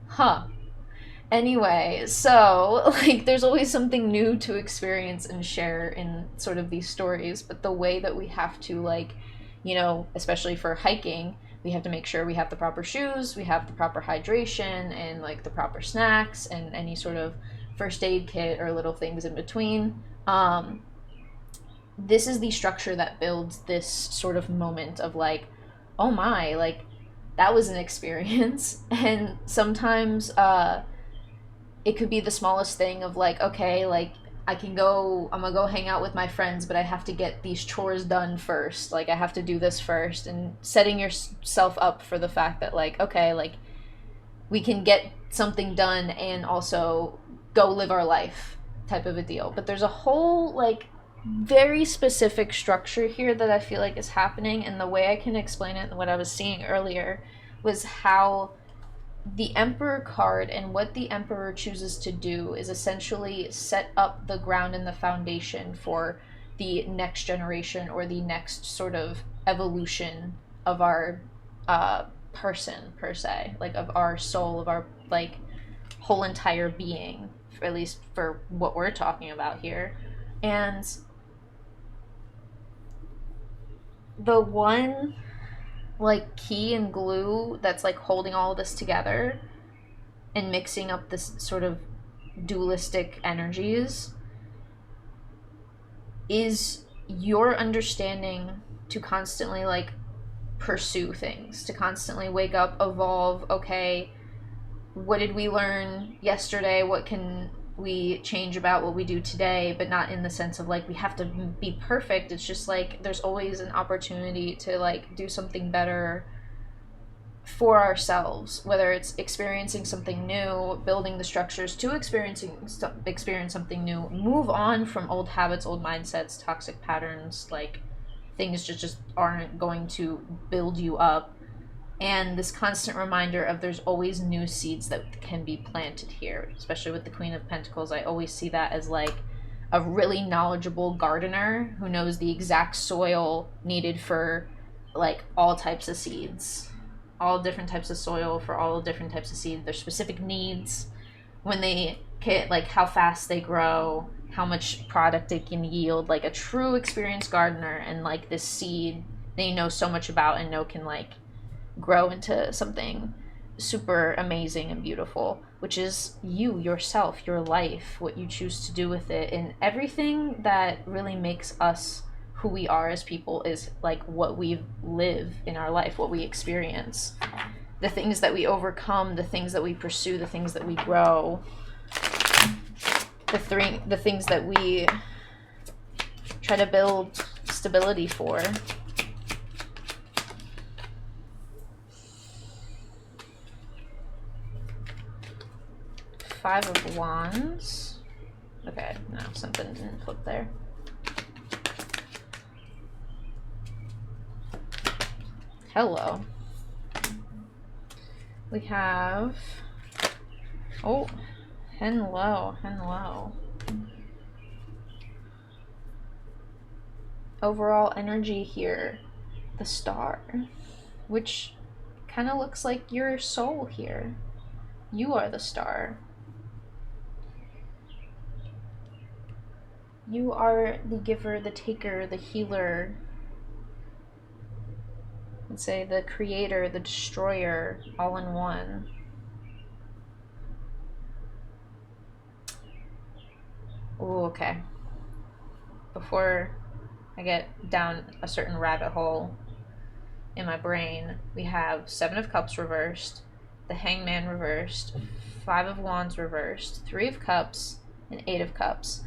huh. Anyway, so like there's always something new to experience and share in sort of these stories, but the way that we have to like, you know, especially for hiking, we have to make sure we have the proper shoes, we have the proper hydration, and like the proper snacks, and any sort of first aid kit or little things in between. this is the structure that builds this sort of moment of like, oh my, like that was an experience. And sometimes it could be the smallest thing of like, okay, like I'm gonna go hang out with my friends, but I have to get these chores done first. Like I have to do this first, and setting yourself up for the fact that like, okay, like we can get something done and also go live our life type of a deal. But there's a whole like very specific structure here that I feel like is happening, and the way I can explain it and what I was seeing earlier was how the Emperor card and what the Emperor chooses to do is essentially set up the ground and the foundation for the next generation or the next sort of evolution of our person per se, like of our soul, of our like whole entire being, at least for what we're talking about here. And the one like key and glue that's like holding all of this together and mixing up this sort of dualistic energies is your understanding to constantly like pursue things, to constantly wake up, evolve. Okay, what did we learn yesterday? What can we change about what we do today? But not in the sense of like we have to be perfect. It's just like there's always an opportunity to like do something better for ourselves, whether it's experiencing something new, building the structures to experience something new, move on from old habits, old mindsets, toxic patterns, like things just aren't going to build you up. And this constant reminder of there's always new seeds that can be planted here, especially with the Queen of Pentacles. I always see that as like a really knowledgeable gardener who knows the exact soil needed for like all types of seeds, all different types of soil for all different types of seeds, their specific needs, when they get like how fast they grow, how much product it can yield, like a true experienced gardener. And like this seed they know so much about and know can like grow into something super amazing and beautiful, which is you, yourself, your life, what you choose to do with it. And everything that really makes us who we are as people is like what we live in our life, what we experience, the things that we overcome, the things that we pursue, the things that we grow, the things that we try to build stability for. Five of Wands. Okay, no, something didn't flip there. Hello. We have, oh, hello. Overall energy here, the Star, which kind of looks like your soul here. You are the Star. You are the giver, the taker, the healer. Let's say the creator, the destroyer, all in one. Ooh, okay. Before I get down a certain rabbit hole in my brain, we have Seven of Cups reversed, the Hangman reversed, Five of Wands reversed, Three of Cups, and Eight of Cups.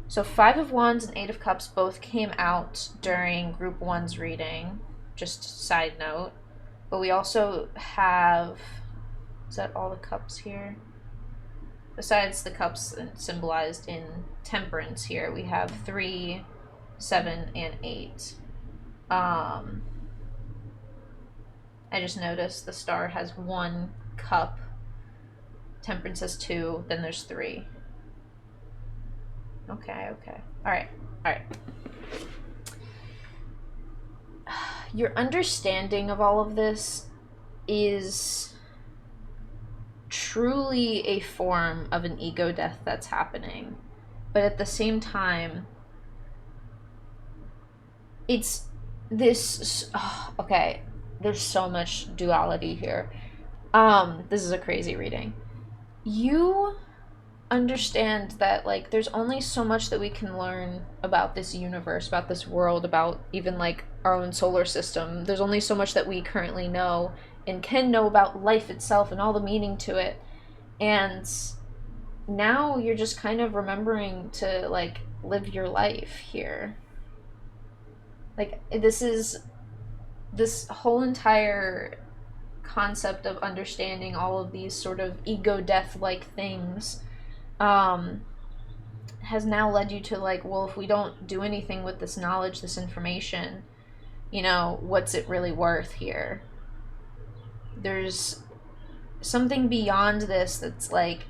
So Five of Wands and Eight of Cups both came out during Group 1's reading, just side note. But we also have, is that all the cups here? Besides the cups symbolized in Temperance here, we have 3, 7, and 8. I just noticed the Star has 1 cup, Temperance has 2, then there's 3. Okay. Alright. Your understanding of all of this is truly a form of an ego death that's happening. But at the same time, it's this, okay, there's so much duality here. This is a crazy reading. You understand that, like, there's only so much that we can learn about this universe, about this world, about even like our own solar system. There's only so much that we currently know and can know about life itself and all the meaning to it. And now you're just kind of remembering to like live your life here. Like, this whole entire concept of understanding all of these sort of ego death like things um has now led you to, like, well, if we don't do anything with this knowledge, this information, what's it really worth here? There's something beyond this that's like,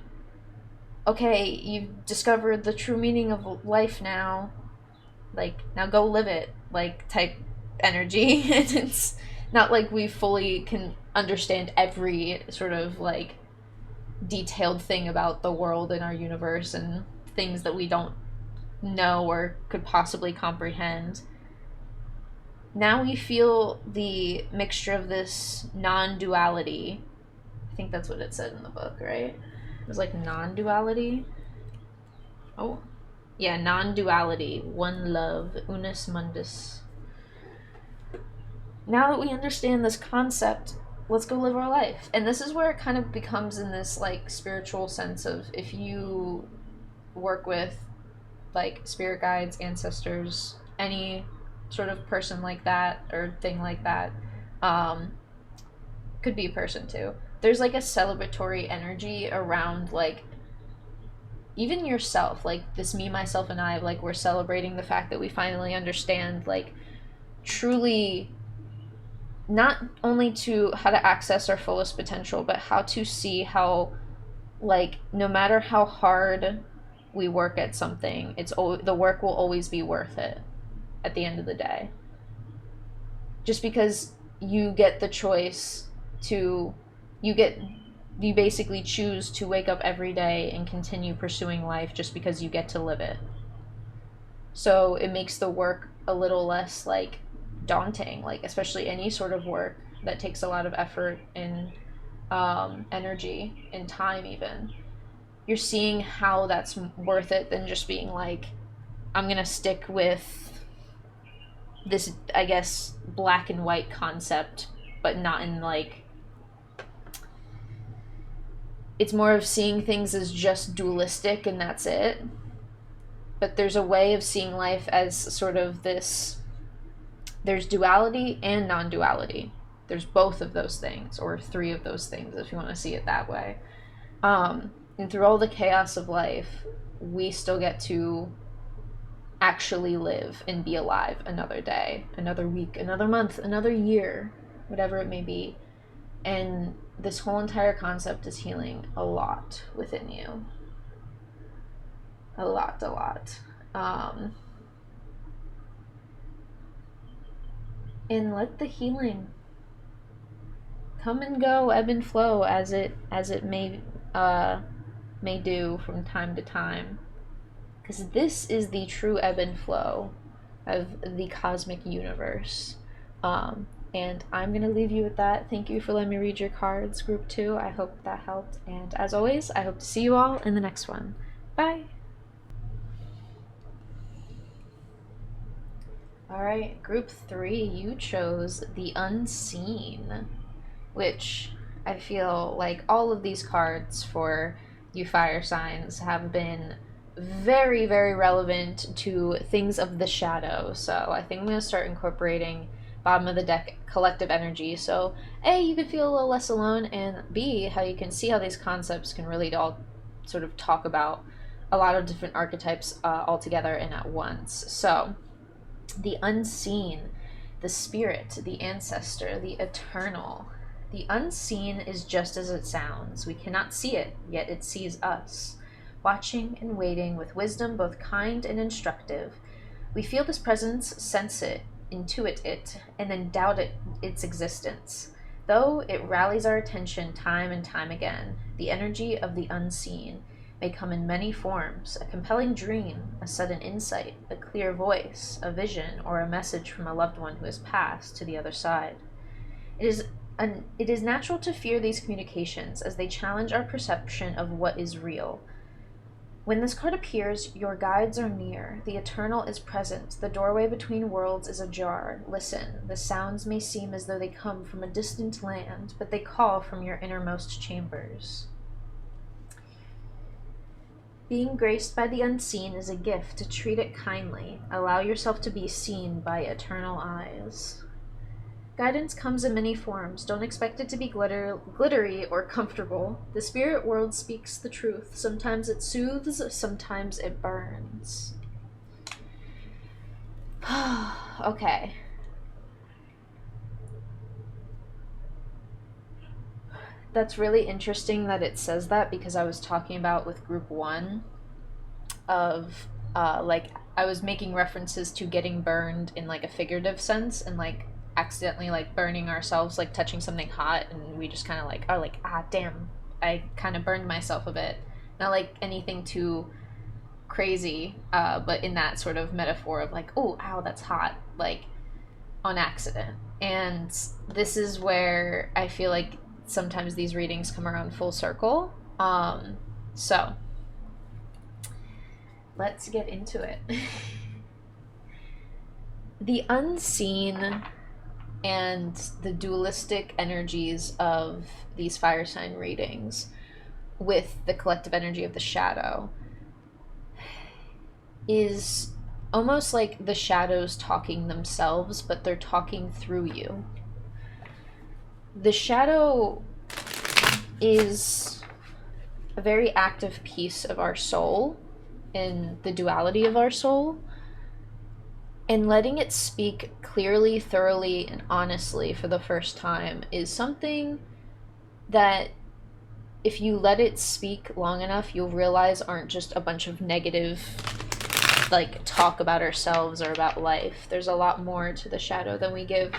okay, you've discovered the true meaning of life now. Like, now go live it, like, type energy. It's not like we fully can understand every sort of, like, detailed thing about the world and our universe and things that we don't know or could possibly comprehend. Now we feel the mixture of this non-duality. I think that's what it said in the book, right? It was like non-duality. Oh, yeah, non-duality, one love, unus mundus. Now that we understand this concept, let's go live our life. And this is where it kind of becomes in this, like, spiritual sense of, if you work with, like, spirit guides, ancestors, any sort of person like that or thing like that, could be a person too. There's like a celebratory energy around, like, even yourself, like this me, myself, and I, like, we're celebrating the fact that we finally understand, like, truly not only to how to access our fullest potential, but how to see how, like, no matter how hard we work at something, the work will always be worth it at the end of the day. Just because you get the choice to, you basically choose to wake up every day and continue pursuing life just because you get to live it. So it makes the work a little less, like, daunting, like, especially any sort of work that takes a lot of effort and energy and time even. You're seeing how that's worth it than just being like, I'm gonna stick with this, I guess, black and white concept, but not in, like, it's more of seeing things as just dualistic and that's it. But there's a way of seeing life as sort of this, there's duality and non-duality. There's both of those things, or three of those things, if you want to see it that way. And through all the chaos of life, we still get to actually live and be alive another day, another week, another month, another year, whatever it may be. And this whole entire concept is healing a lot within you. A lot. And let the healing come and go, ebb and flow as it may do from time to time. Because this is the true ebb and flow of the cosmic universe. And I'm going to leave you with that. Thank you for letting me read your cards, Group 2. I hope that helped. And as always, I hope to see you all in the next one. Bye! Alright, Group 3, you chose the Unseen, which I feel like all of these cards for you fire signs have been very, very relevant to things of the shadow. So I think I'm going to start incorporating bottom of the deck collective energy. So A, you can feel a little less alone, and B, how you can see how these concepts can really all sort of talk about a lot of different archetypes all together and at once. So the unseen, the spirit, the ancestor, the eternal. The unseen is just as it sounds. We cannot see it, yet it sees us. Watching and waiting with wisdom both kind and instructive. We feel this presence, sense it, intuit it, and then doubt its existence. Though it rallies our attention time and time again, the energy of the unseen may come in many forms: a compelling dream, a sudden insight, a clear voice, a vision, or a message from a loved one who has passed to the other side. It is natural to fear these communications as they challenge our perception of what is real. When this card appears, your guides are near. The eternal is present. The doorway between worlds is ajar. Listen. The sounds may seem as though they come from a distant land, but they call from your innermost chambers. Being graced by the unseen is a gift. To treat it kindly. Allow yourself to be seen by eternal eyes. Guidance comes in many forms. Don't expect it to be glittery or comfortable. The spirit world speaks the truth. Sometimes it soothes, sometimes it burns. Okay. That's really interesting that it says that, because I was talking about with group 1 of like I was making references to getting burned in like a figurative sense, and like accidentally like burning ourselves, like touching something hot, and we just kind of like are like, ah, damn, I kind of burned myself a bit. Not like anything too crazy, but in that sort of metaphor of like, oh, ow, that's hot, like on accident. And this is where I feel like sometimes these readings come around full circle. So let's get into it. The unseen and the dualistic energies of these fire sign readings with the collective energy of the shadow is almost like the shadows talking themselves, but they're talking through you. The shadow is a very active piece of our soul in the duality of our soul. And letting it speak clearly, thoroughly, and honestly for the first time is something that if you let it speak long enough, you'll realize aren't just a bunch of negative, like, talk about ourselves or about life. There's a lot more to the shadow than we give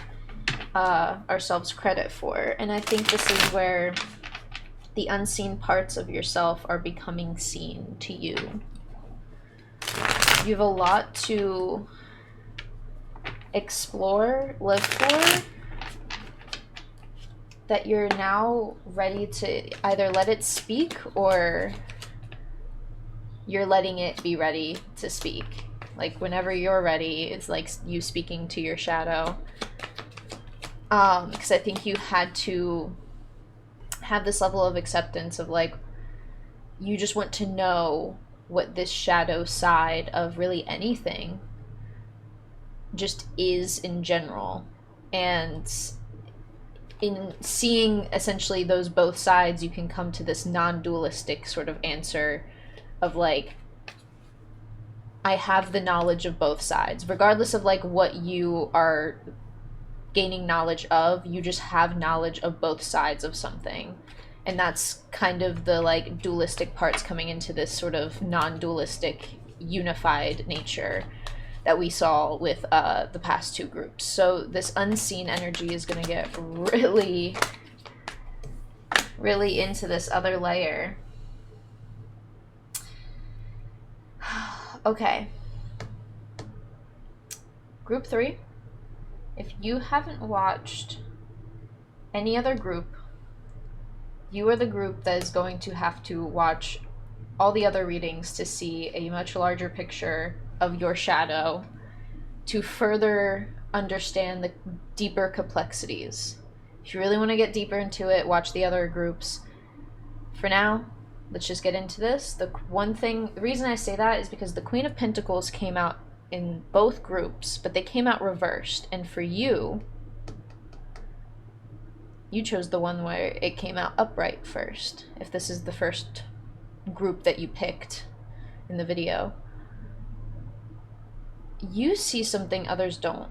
ourselves credit for. And I think this is where the unseen parts of yourself are becoming seen to you. You have a lot to explore, live for, that you're now ready to either let it speak or you're letting it be ready to speak. Like whenever you're ready, it's like you speaking to your shadow. Because I think you had to have this level of acceptance of like, you just want to know what this shadow side of really anything just is in general. And in seeing essentially those both sides, you can come to this non-dualistic sort of answer of like, I have the knowledge of both sides. Regardless of like what you are gaining knowledge of, you just have knowledge of both sides of something. And that's kind of the like dualistic parts coming into this sort of non-dualistic unified nature that we saw with the past two groups. So this unseen energy is going to get really, really into this other layer. Okay. Group 3. If you haven't watched any other group, you are the group that is going to have to watch all the other readings to see a much larger picture of your shadow, to further understand the deeper complexities. If you really want to get deeper into it, watch the other groups. For now, let's just get into this. The reason I say that is because the Queen of Pentacles came out in both groups, but they came out reversed. And for you, you chose the one where it came out upright first, if this is the first group that you picked in the video. You see something others don't.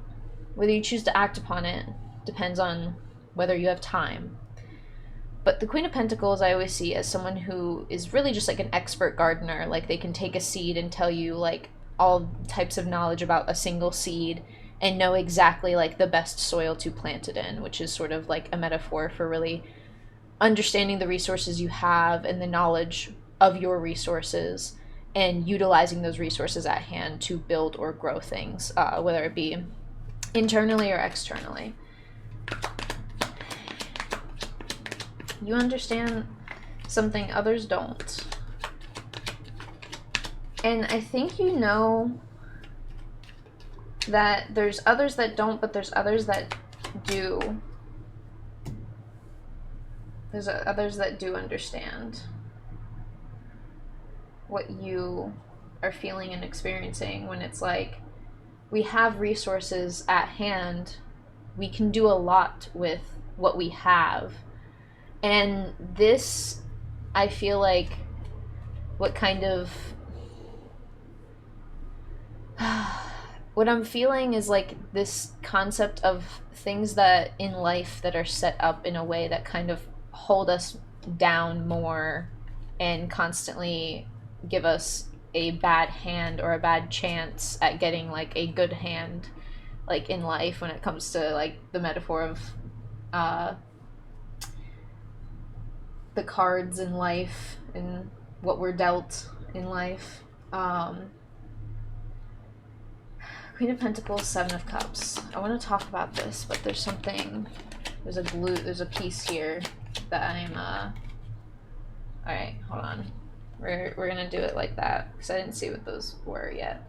Whether you choose to act upon it depends on whether you have time. But the Queen of Pentacles I always see as someone who is really just like an expert gardener. Like they can take a seed and tell you like all types of knowledge about a single seed and know exactly like the best soil to plant it in, which is sort of like a metaphor for really understanding the resources you have and the knowledge of your resources and utilizing those resources at hand to build or grow things, whether it be internally or externally. You understand something others don't. And I think you know that there's others that don't, but there's others that do. There's others that do understand what you are feeling and experiencing when it's like, we have resources at hand. We can do a lot with what we have. And this, I feel like, what kind of... what I'm feeling is like this concept of things that in life that are set up in a way that kind of hold us down more and constantly give us a bad hand or a bad chance at getting like a good hand, like in life, when it comes to like the metaphor of the cards in life and what we're dealt in life. Queen of Pentacles, Seven of Cups. I want to talk about this, but there's a piece here that I'm, alright, hold on. We're gonna do it like that, because I didn't see what those were yet.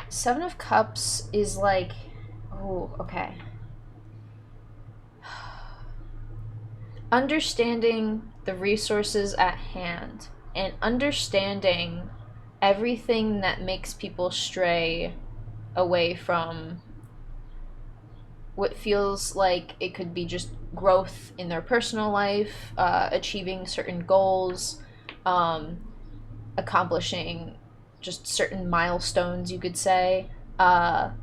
Seven of Cups is like, oh, okay. Understanding the resources at hand and understanding everything that makes people stray away from what feels like it could be just growth in their personal life, achieving certain goals, accomplishing just certain milestones, you could say. The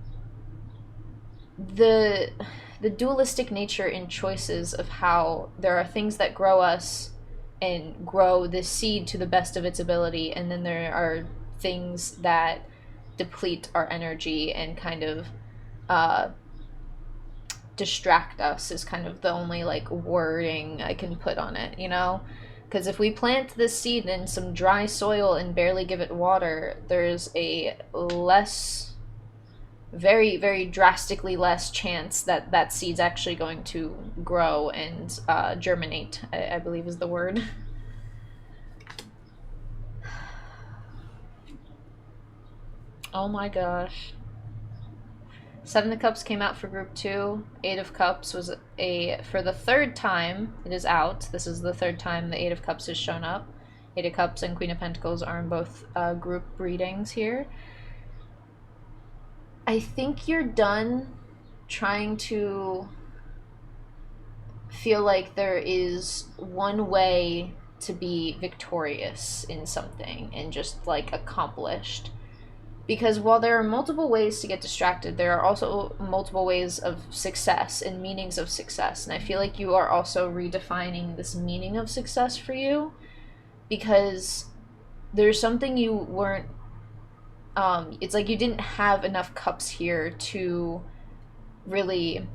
dualistic nature in choices of how there are things that grow us and grow this seed to the best of its ability, and then there are things that deplete our energy and kind of distract us, is kind of the only like wording I can put on it, you know? Because if we plant this seed in some dry soil and barely give it water, there's a very, very drastically less chance that that seed's actually going to grow and germinate, I believe is the word. Oh my gosh. Seven of Cups came out for group 2. Eight of Cups was for the third time it is out. This is the third time the Eight of Cups has shown up. Eight of Cups and Queen of Pentacles are in both group readings here. I think you're done trying to feel like there is one way to be victorious in something and just like accomplished. Because while there are multiple ways to get distracted, there are also multiple ways of success and meanings of success. And I feel like you are also redefining this meaning of success for you, because there's something you weren't, it's like you didn't have enough cups here to really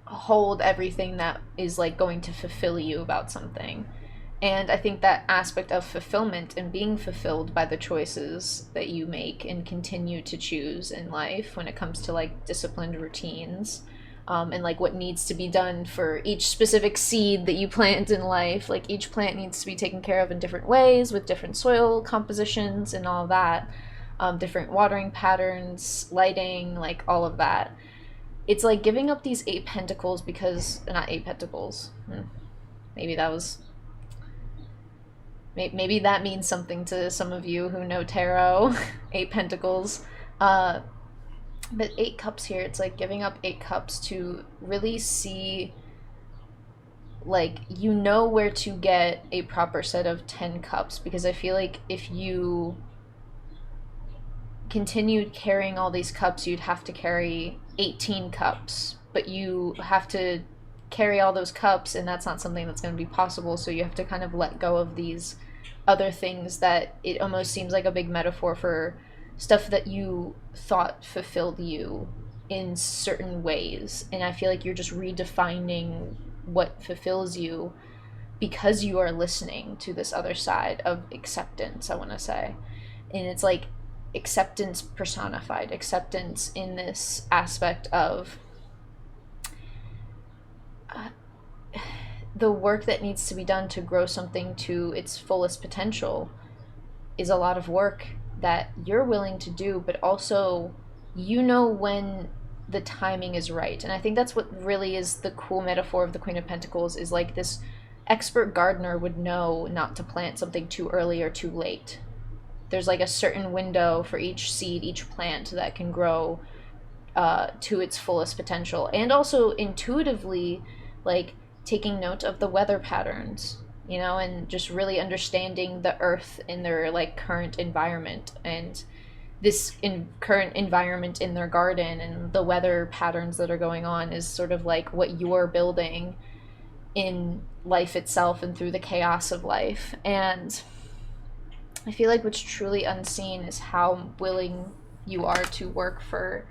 hold everything that is like going to fulfill you about something. And I think that aspect of fulfillment and being fulfilled by the choices that you make and continue to choose in life when it comes to like disciplined routines, and like what needs to be done for each specific seed that you plant in life. Like each plant needs to be taken care of in different ways with different soil compositions and all that, different watering patterns, lighting, like all of that. It's like giving up these 8 pentacles because, not 8 pentacles, maybe that was... Maybe that means something to some of you who know tarot. 8 pentacles. But 8 cups here, it's like giving up 8 cups to really see, like, you know where to get a proper set of 10 cups. Because I feel like if you continued carrying all these cups, you'd have to carry 18 cups. But you have to carry all those cups, and that's not something that's going to be possible, so you have to kind of let go of these other things that it almost seems like a big metaphor for stuff that you thought fulfilled you in certain ways. And I feel like you're just redefining what fulfills you because you are listening to this other side of acceptance, I want to say. And it's like acceptance personified, acceptance in this aspect of the work that needs to be done to grow something to its fullest potential is a lot of work that you're willing to do, but also you know when the timing is right. And I think that's what really is the cool metaphor of the Queen of Pentacles, is like this expert gardener would know not to plant something too early or too late. There's like a certain window for each seed, each plant that can grow to its fullest potential. And also intuitively, like taking note of the weather patterns, you know, and just really understanding the earth in their like current environment, and this current environment in their garden and the weather patterns that are going on is sort of like what you're building in life itself and through the chaos of life. And I feel like what's truly unseen is how willing you are to work for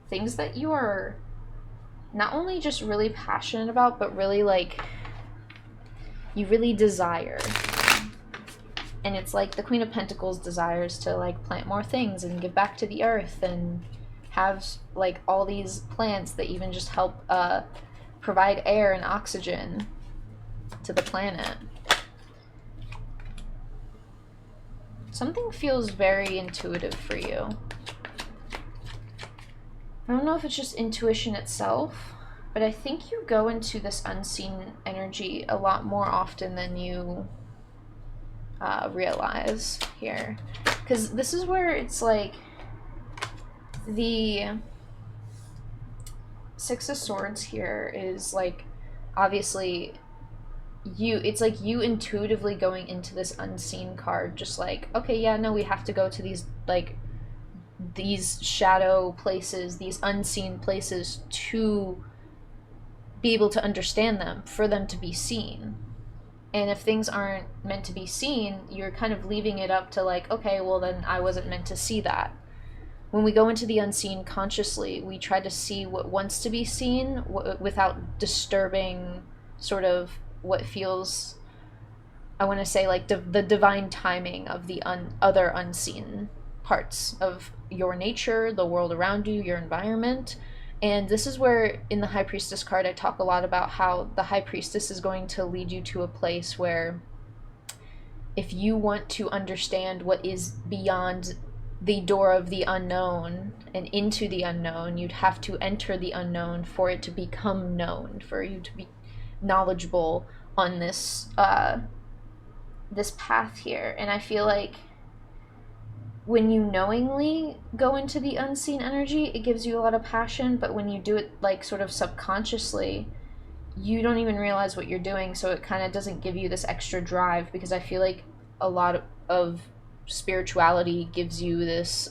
things that you are not only just really passionate about, but really like you really desire. And it's like the Queen of Pentacles desires to like plant more things and give back to the earth and have like all these plants that even just help provide air and oxygen to the planet. Something feels very intuitive for you. I don't know if it's just intuition itself, but I think you go into this unseen energy a lot more often than you realize here. Because this is where it's like the Six of Swords here is like obviously it's like you intuitively going into this unseen card, just like, okay, yeah, no, we have to go to these like these shadow places, these unseen places, to be able to understand them, for them to be seen. And if things aren't meant to be seen, you're kind of leaving it up to like, okay, well then I wasn't meant to see that. When we go into the unseen consciously, we try to see what wants to be seen without disturbing sort of what feels, I want to say, like the divine timing of the other unseen parts of your nature, the world around you, your environment. And this is where in the High Priestess card I talk a lot about how the High Priestess is going to lead you to a place where if you want to understand what is beyond the door of the unknown and into the unknown, you'd have to enter the unknown for it to become known, for you to be knowledgeable on this this path here. And I feel like when you knowingly go into the unseen energy, it gives you a lot of passion, but when you do it like sort of subconsciously, you don't even realize what you're doing, so it kind of doesn't give you this extra drive, because I feel like a lot of spirituality gives you this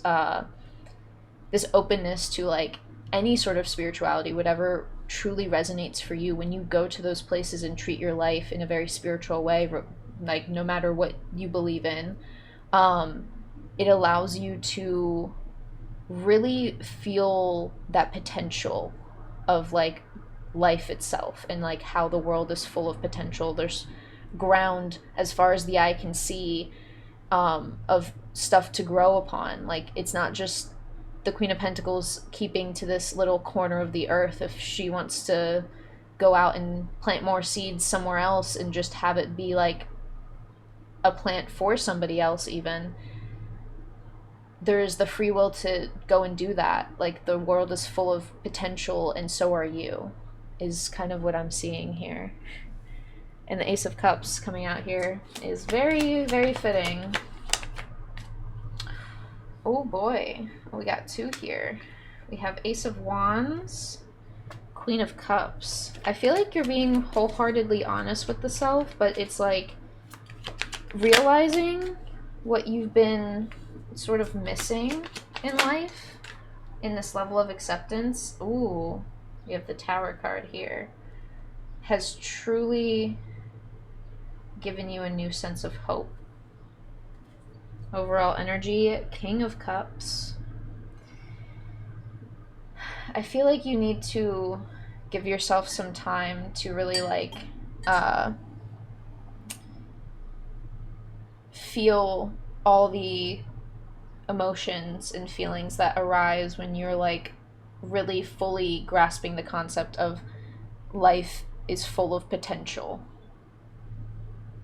this openness to like any sort of spirituality, whatever truly resonates for you. When you go to those places and treat your life in a very spiritual way, like no matter what you believe in, it allows you to really feel that potential of like life itself, and like how the world is full of potential. There's ground as far as the eye can see of stuff to grow upon. Like it's not just the Queen of Pentacles keeping to this little corner of the earth. If she wants to go out and plant more seeds somewhere else and just have it be like a plant for somebody else, even, there's the free will to go and do that. Like the world is full of potential, and so are you, is kind of what I'm seeing here. And the Ace of Cups coming out here is very, very fitting. Oh boy, we got two here. We have Ace of Wands, Queen of Cups. I feel like you're being wholeheartedly honest with the self, but it's like realizing what you've been sort of missing in life, in this level of acceptance. Ooh, you have the Tower card here. Has truly given you a new sense of hope. Overall energy, King of Cups. I feel like you need to give yourself some time to really like feel all the emotions and feelings that arise when you're like really fully grasping the concept of life is full of potential.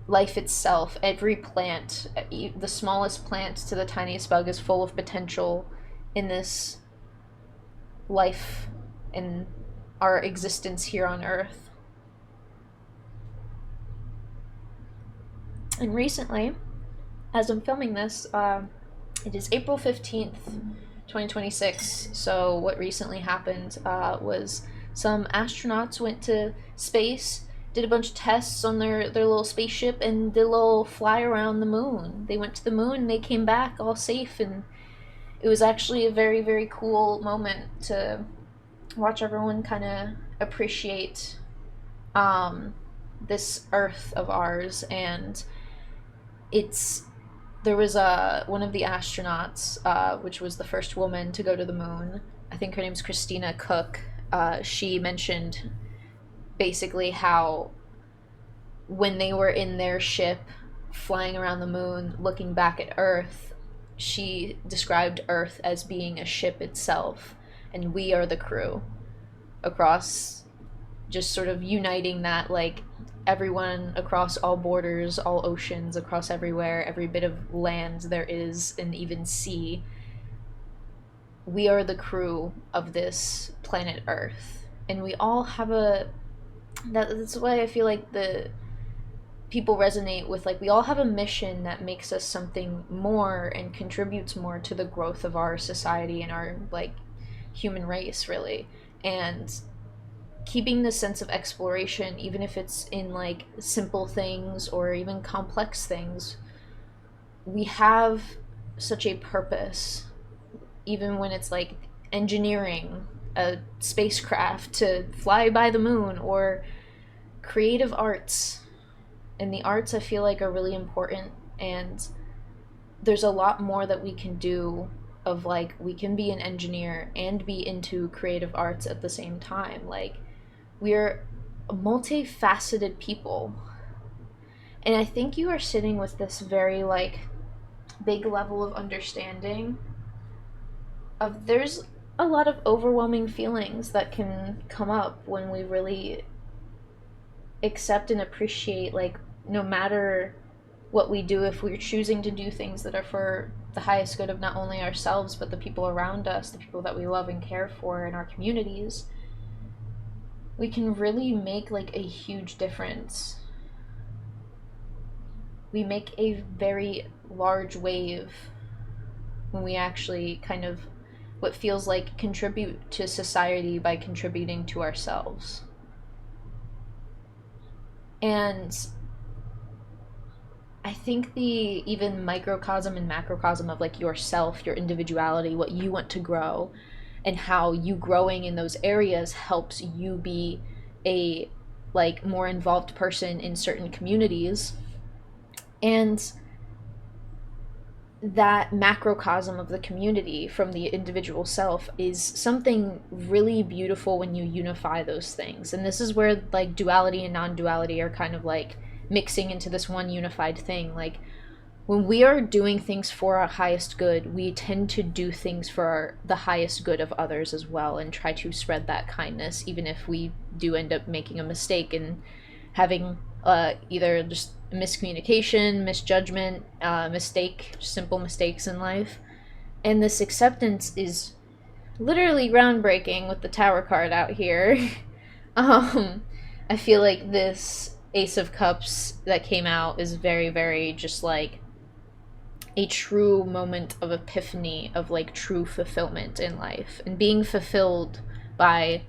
Life itself, every plant, the smallest plant to the tiniest bug, is full of potential in this life, in our existence here on Earth. And recently, as I'm filming this, it is April 15th, 2026. So what recently happened was some astronauts went to space, did a bunch of tests on their little spaceship, and did a little fly around the moon. They went to the moon and they came back all safe, and it was actually a very, very cool moment to watch everyone kind of appreciate this Earth of ours. And there was one of the astronauts, which was the first woman to go to the moon. I think her name's Christina Cook. She mentioned basically how when they were in their ship flying around the moon looking back at Earth, she described Earth as being a ship itself, and we are the crew across, just sort of uniting that, like, everyone across all borders, all oceans, across everywhere, every bit of land there is, and even sea. We are the crew of this planet Earth, and we all have that's why I feel like the people resonate with, like, we all have a mission that makes us something more and contributes more to the growth of our society and our, like, human race, really. And keeping this sense of exploration, even if it's in, like, simple things or even complex things, we have such a purpose, even when it's like engineering a spacecraft to fly by the moon, or creative arts. And the arts, I feel like, are really important, and there's a lot more that we can do of, like, we can be an engineer and be into creative arts at the same time. Like, we're multifaceted people, and I think you are sitting with this very, like, big level of understanding of there's a lot of overwhelming feelings that can come up when we really accept and appreciate, like, no matter what we do, if we're choosing to do things that are for the highest good of not only ourselves but the people around us, the people that we love and care for in our communities, we can really make, like, a huge difference. We make a very large wave when we actually kind of, what feels like, contribute to society by contributing to ourselves. And I think the even microcosm and macrocosm of, like, yourself, your individuality, what you want to grow, and how you growing in those areas helps you be a, like, more involved person in certain communities. And that macrocosm of the community from the individual self is something really beautiful when you unify those things. And this is where, like, duality and non-duality are kind of, like, mixing into this one unified thing. Like, when we are doing things for our highest good, we tend to do things for the highest good of others as well, and try to spread that kindness, even if we do end up making a mistake and having either just miscommunication, misjudgment, simple mistakes in life. And this acceptance is literally groundbreaking with the Tower card out here. I feel like this Ace of Cups that came out is very, very just, like, a true moment of epiphany, of, like, true fulfillment in life, and being fulfilled by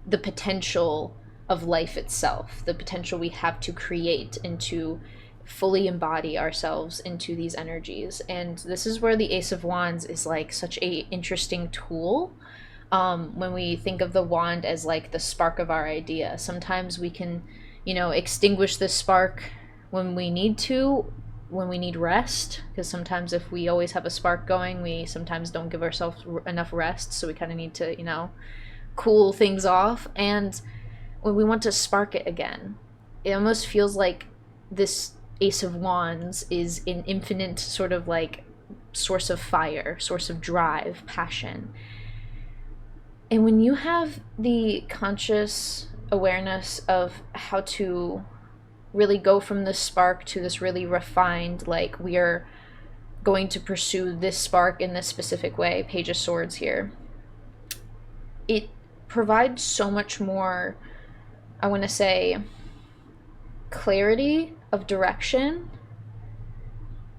the potential of life itself, the potential we have to create and to fully embody ourselves into these energies. And this is where the Ace of Wands is, like, such a interesting tool. When we think of the wand as, like, the spark of our idea, sometimes we can, you know, extinguish this spark when we need to, when we need rest, because sometimes if we always have a spark going, we sometimes don't give ourselves enough rest, so we kind of need to, you know, cool things off. And when we want to spark it again, it almost feels like this Ace of Wands is an infinite sort of, like, source of fire, source of drive, passion. And when you have the conscious awareness of how to really go from this spark to this really refined, like, we are going to pursue this spark in this specific way, Page of Swords here. It provides so much more, I want to say, clarity of direction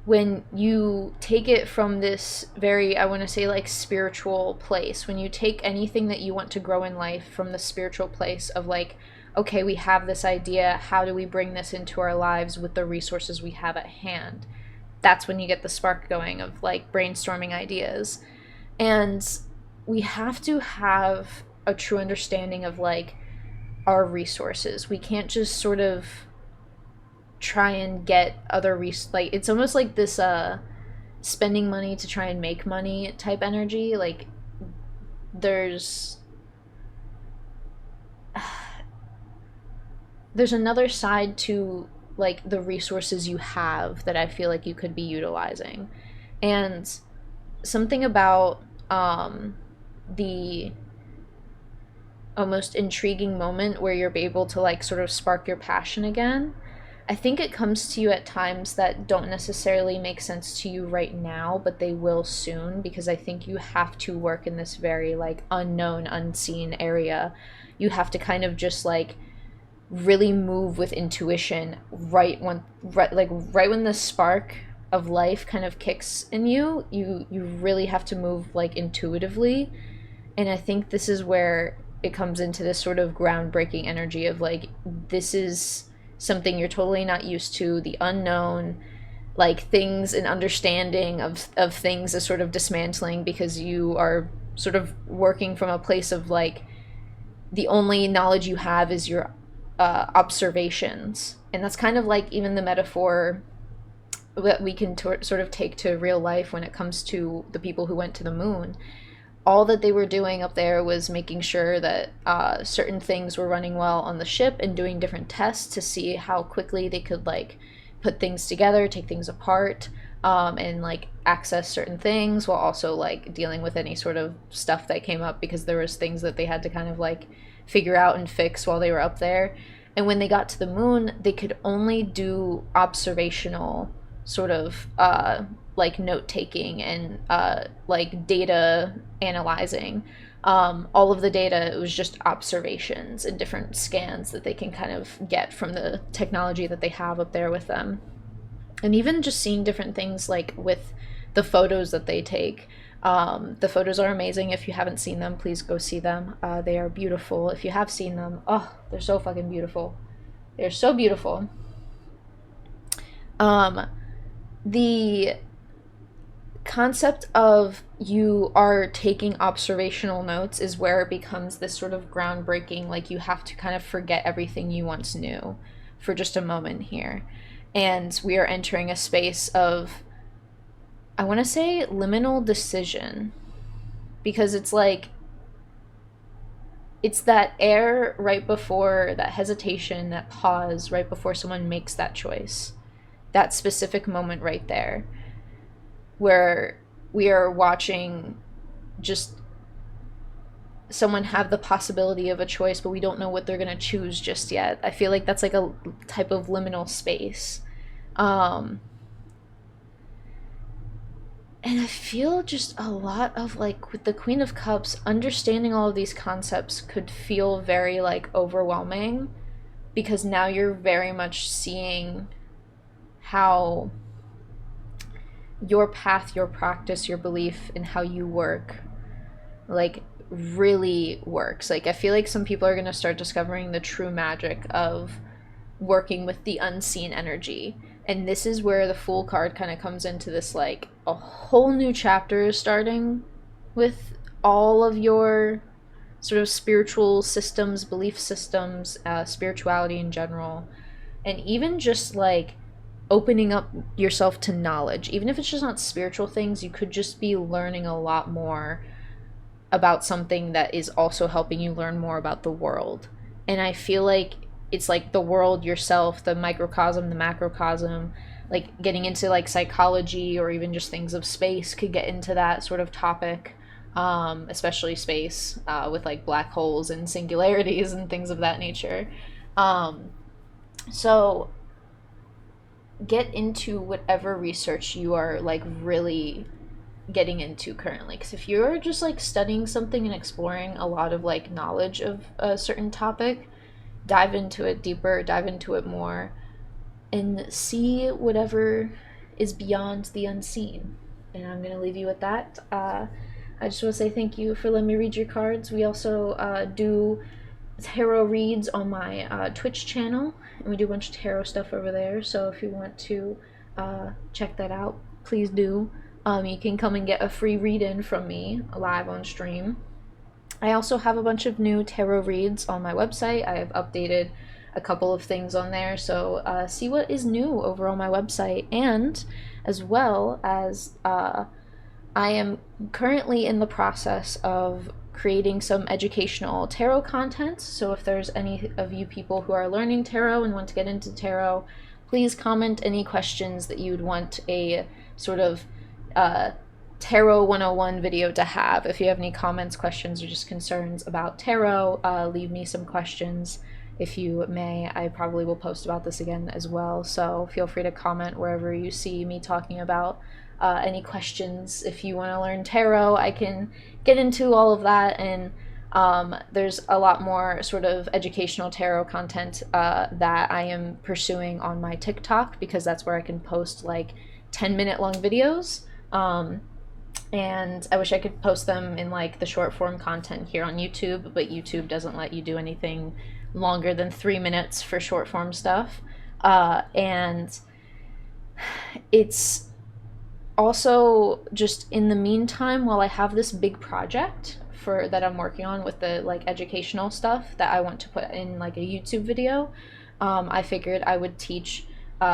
when you take it from this very, I want to say, like, spiritual place. When you take anything that you want to grow in life from the spiritual place of, like, okay, we have this idea, how do we bring this into our lives with the resources we have at hand? That's when you get the spark going of, like, brainstorming ideas. And we have to have a true understanding of, like, our resources. We can't just sort of try and get other like, it's almost like this spending money to try and make money type energy. Like, there's another side to, like, the resources you have that I feel like you could be utilizing. And something about the almost intriguing moment where you're able to, like, sort of spark your passion again, I think it comes to you at times that don't necessarily make sense to you right now, but they will soon, because I think you have to work in this very, like, unknown, unseen area. You have to kind of just, like, really move with intuition right when the spark of life kind of kicks in you. You really have to move, like, intuitively. And I think this is where it comes into this sort of groundbreaking energy of, like, this is something you're totally not used to, the unknown, like, things and understanding of things is sort of dismantling, because you are sort of working from a place of, like, the only knowledge you have is your observations. And that's kind of like even the metaphor that we can sort of take to real life when it comes to the people who went to the moon. All that they were doing up there was making sure that certain things were running well on the ship, and doing different tests to see how quickly they could, like, put things together, take things apart, and, like, access certain things, while also, like, dealing with any sort of stuff that came up, because there was things that they had to kind of, like, figure out and fix while they were up there. And when they got to the moon, they could only do observational sort of like note taking and like data analyzing. All of the data, it was just observations and different scans that they can kind of get from the technology that they have up there with them. And even just seeing different things, like with the photos that they take. The photos are amazing. If you haven't seen them, please go see them. They are beautiful. If you have seen them, oh, they're so fucking beautiful. They're so beautiful. The concept of you are taking observational notes is where it becomes this sort of groundbreaking, like, you have to kind of forget everything you once knew for just a moment here. And we are entering a space of, I want to say, liminal decision, because it's like, it's that air right before, that hesitation, that pause right before someone makes that choice. That specific moment right there, where we are watching just someone have the possibility of a choice, but we don't know what they're going to choose just yet. I feel like that's like a type of liminal space. And I feel just a lot of, like, with the Queen of Cups, understanding all of these concepts could feel very, like, overwhelming, because now you're very much seeing how your path, your practice, your belief, and how you work, like, really works. Like, I feel like some people are going to start discovering the true magic of working with the unseen energy. And this is where the Fool card kind of comes into this, like, a whole new chapter is starting with all of your sort of spiritual systems, belief systems, spirituality in general, and even just, like, opening up yourself to knowledge. Even if it's just not spiritual things, you could just be learning a lot more about something that is also helping you learn more about the world. And I feel like it's like the world, yourself, the microcosm, the macrocosm, like getting into, like, psychology or even just things of space could get into that sort of topic. especially space, with like black holes and singularities and things of that nature. Um, so get into whatever research you are like really getting into currently, because if you're just like studying something and exploring a lot of like knowledge of a certain topic, dive into it deeper, dive into it more, and see whatever is beyond the unseen. And I'm going to leave you with that. I just want to say thank you for letting me read your cards. We also do tarot reads on my Twitch channel, and we do a bunch of tarot stuff over there. So if you want to check that out, please do. You can come and get a free read-in from me live on stream. I also have a bunch of new tarot reads on my website. I have updated a couple of things on there, so see what is new over on my website. And as well as I am currently in the process of creating some educational tarot content. So if there's any of you people who are learning tarot and want to get into tarot, please comment any questions that you'd want a sort of Tarot 101 video to have. If you have any comments, questions, or just concerns about tarot, leave me some questions if you may. I probably will post about this again as well, so feel free to comment wherever you see me talking about any questions. If you want to learn tarot, I can get into all of that, and there's a lot more sort of educational tarot content that I am pursuing on my TikTok, because that's where I can post like 10-minute long videos. And I wish I could post them in like the short form content here on YouTube, but YouTube doesn't let you do anything longer than 3 minutes for short form stuff. And it's also just in the meantime, while I have this big project for that I'm working on with the like educational stuff that I want to put in like a YouTube video, I figured I would teach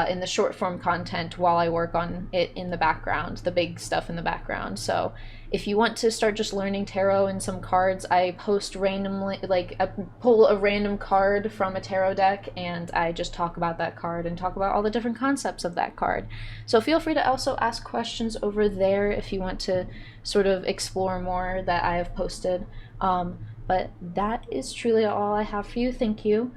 in the short form content while I work on it in the background, the big stuff in the background. So if you want to start just learning tarot and some cards, I post randomly, like I pull a random card from a tarot deck, and I just talk about that card and talk about all the different concepts of that card. So feel free to also ask questions over there if you want to sort of explore more that I have posted. But that is truly all I have for you. Thank you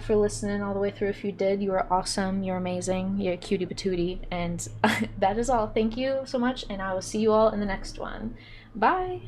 for listening all the way through. If you did, you are awesome, you're amazing, you're a cutie patootie, and that is all. Thank you so much, and I will see you all in the next one. Bye!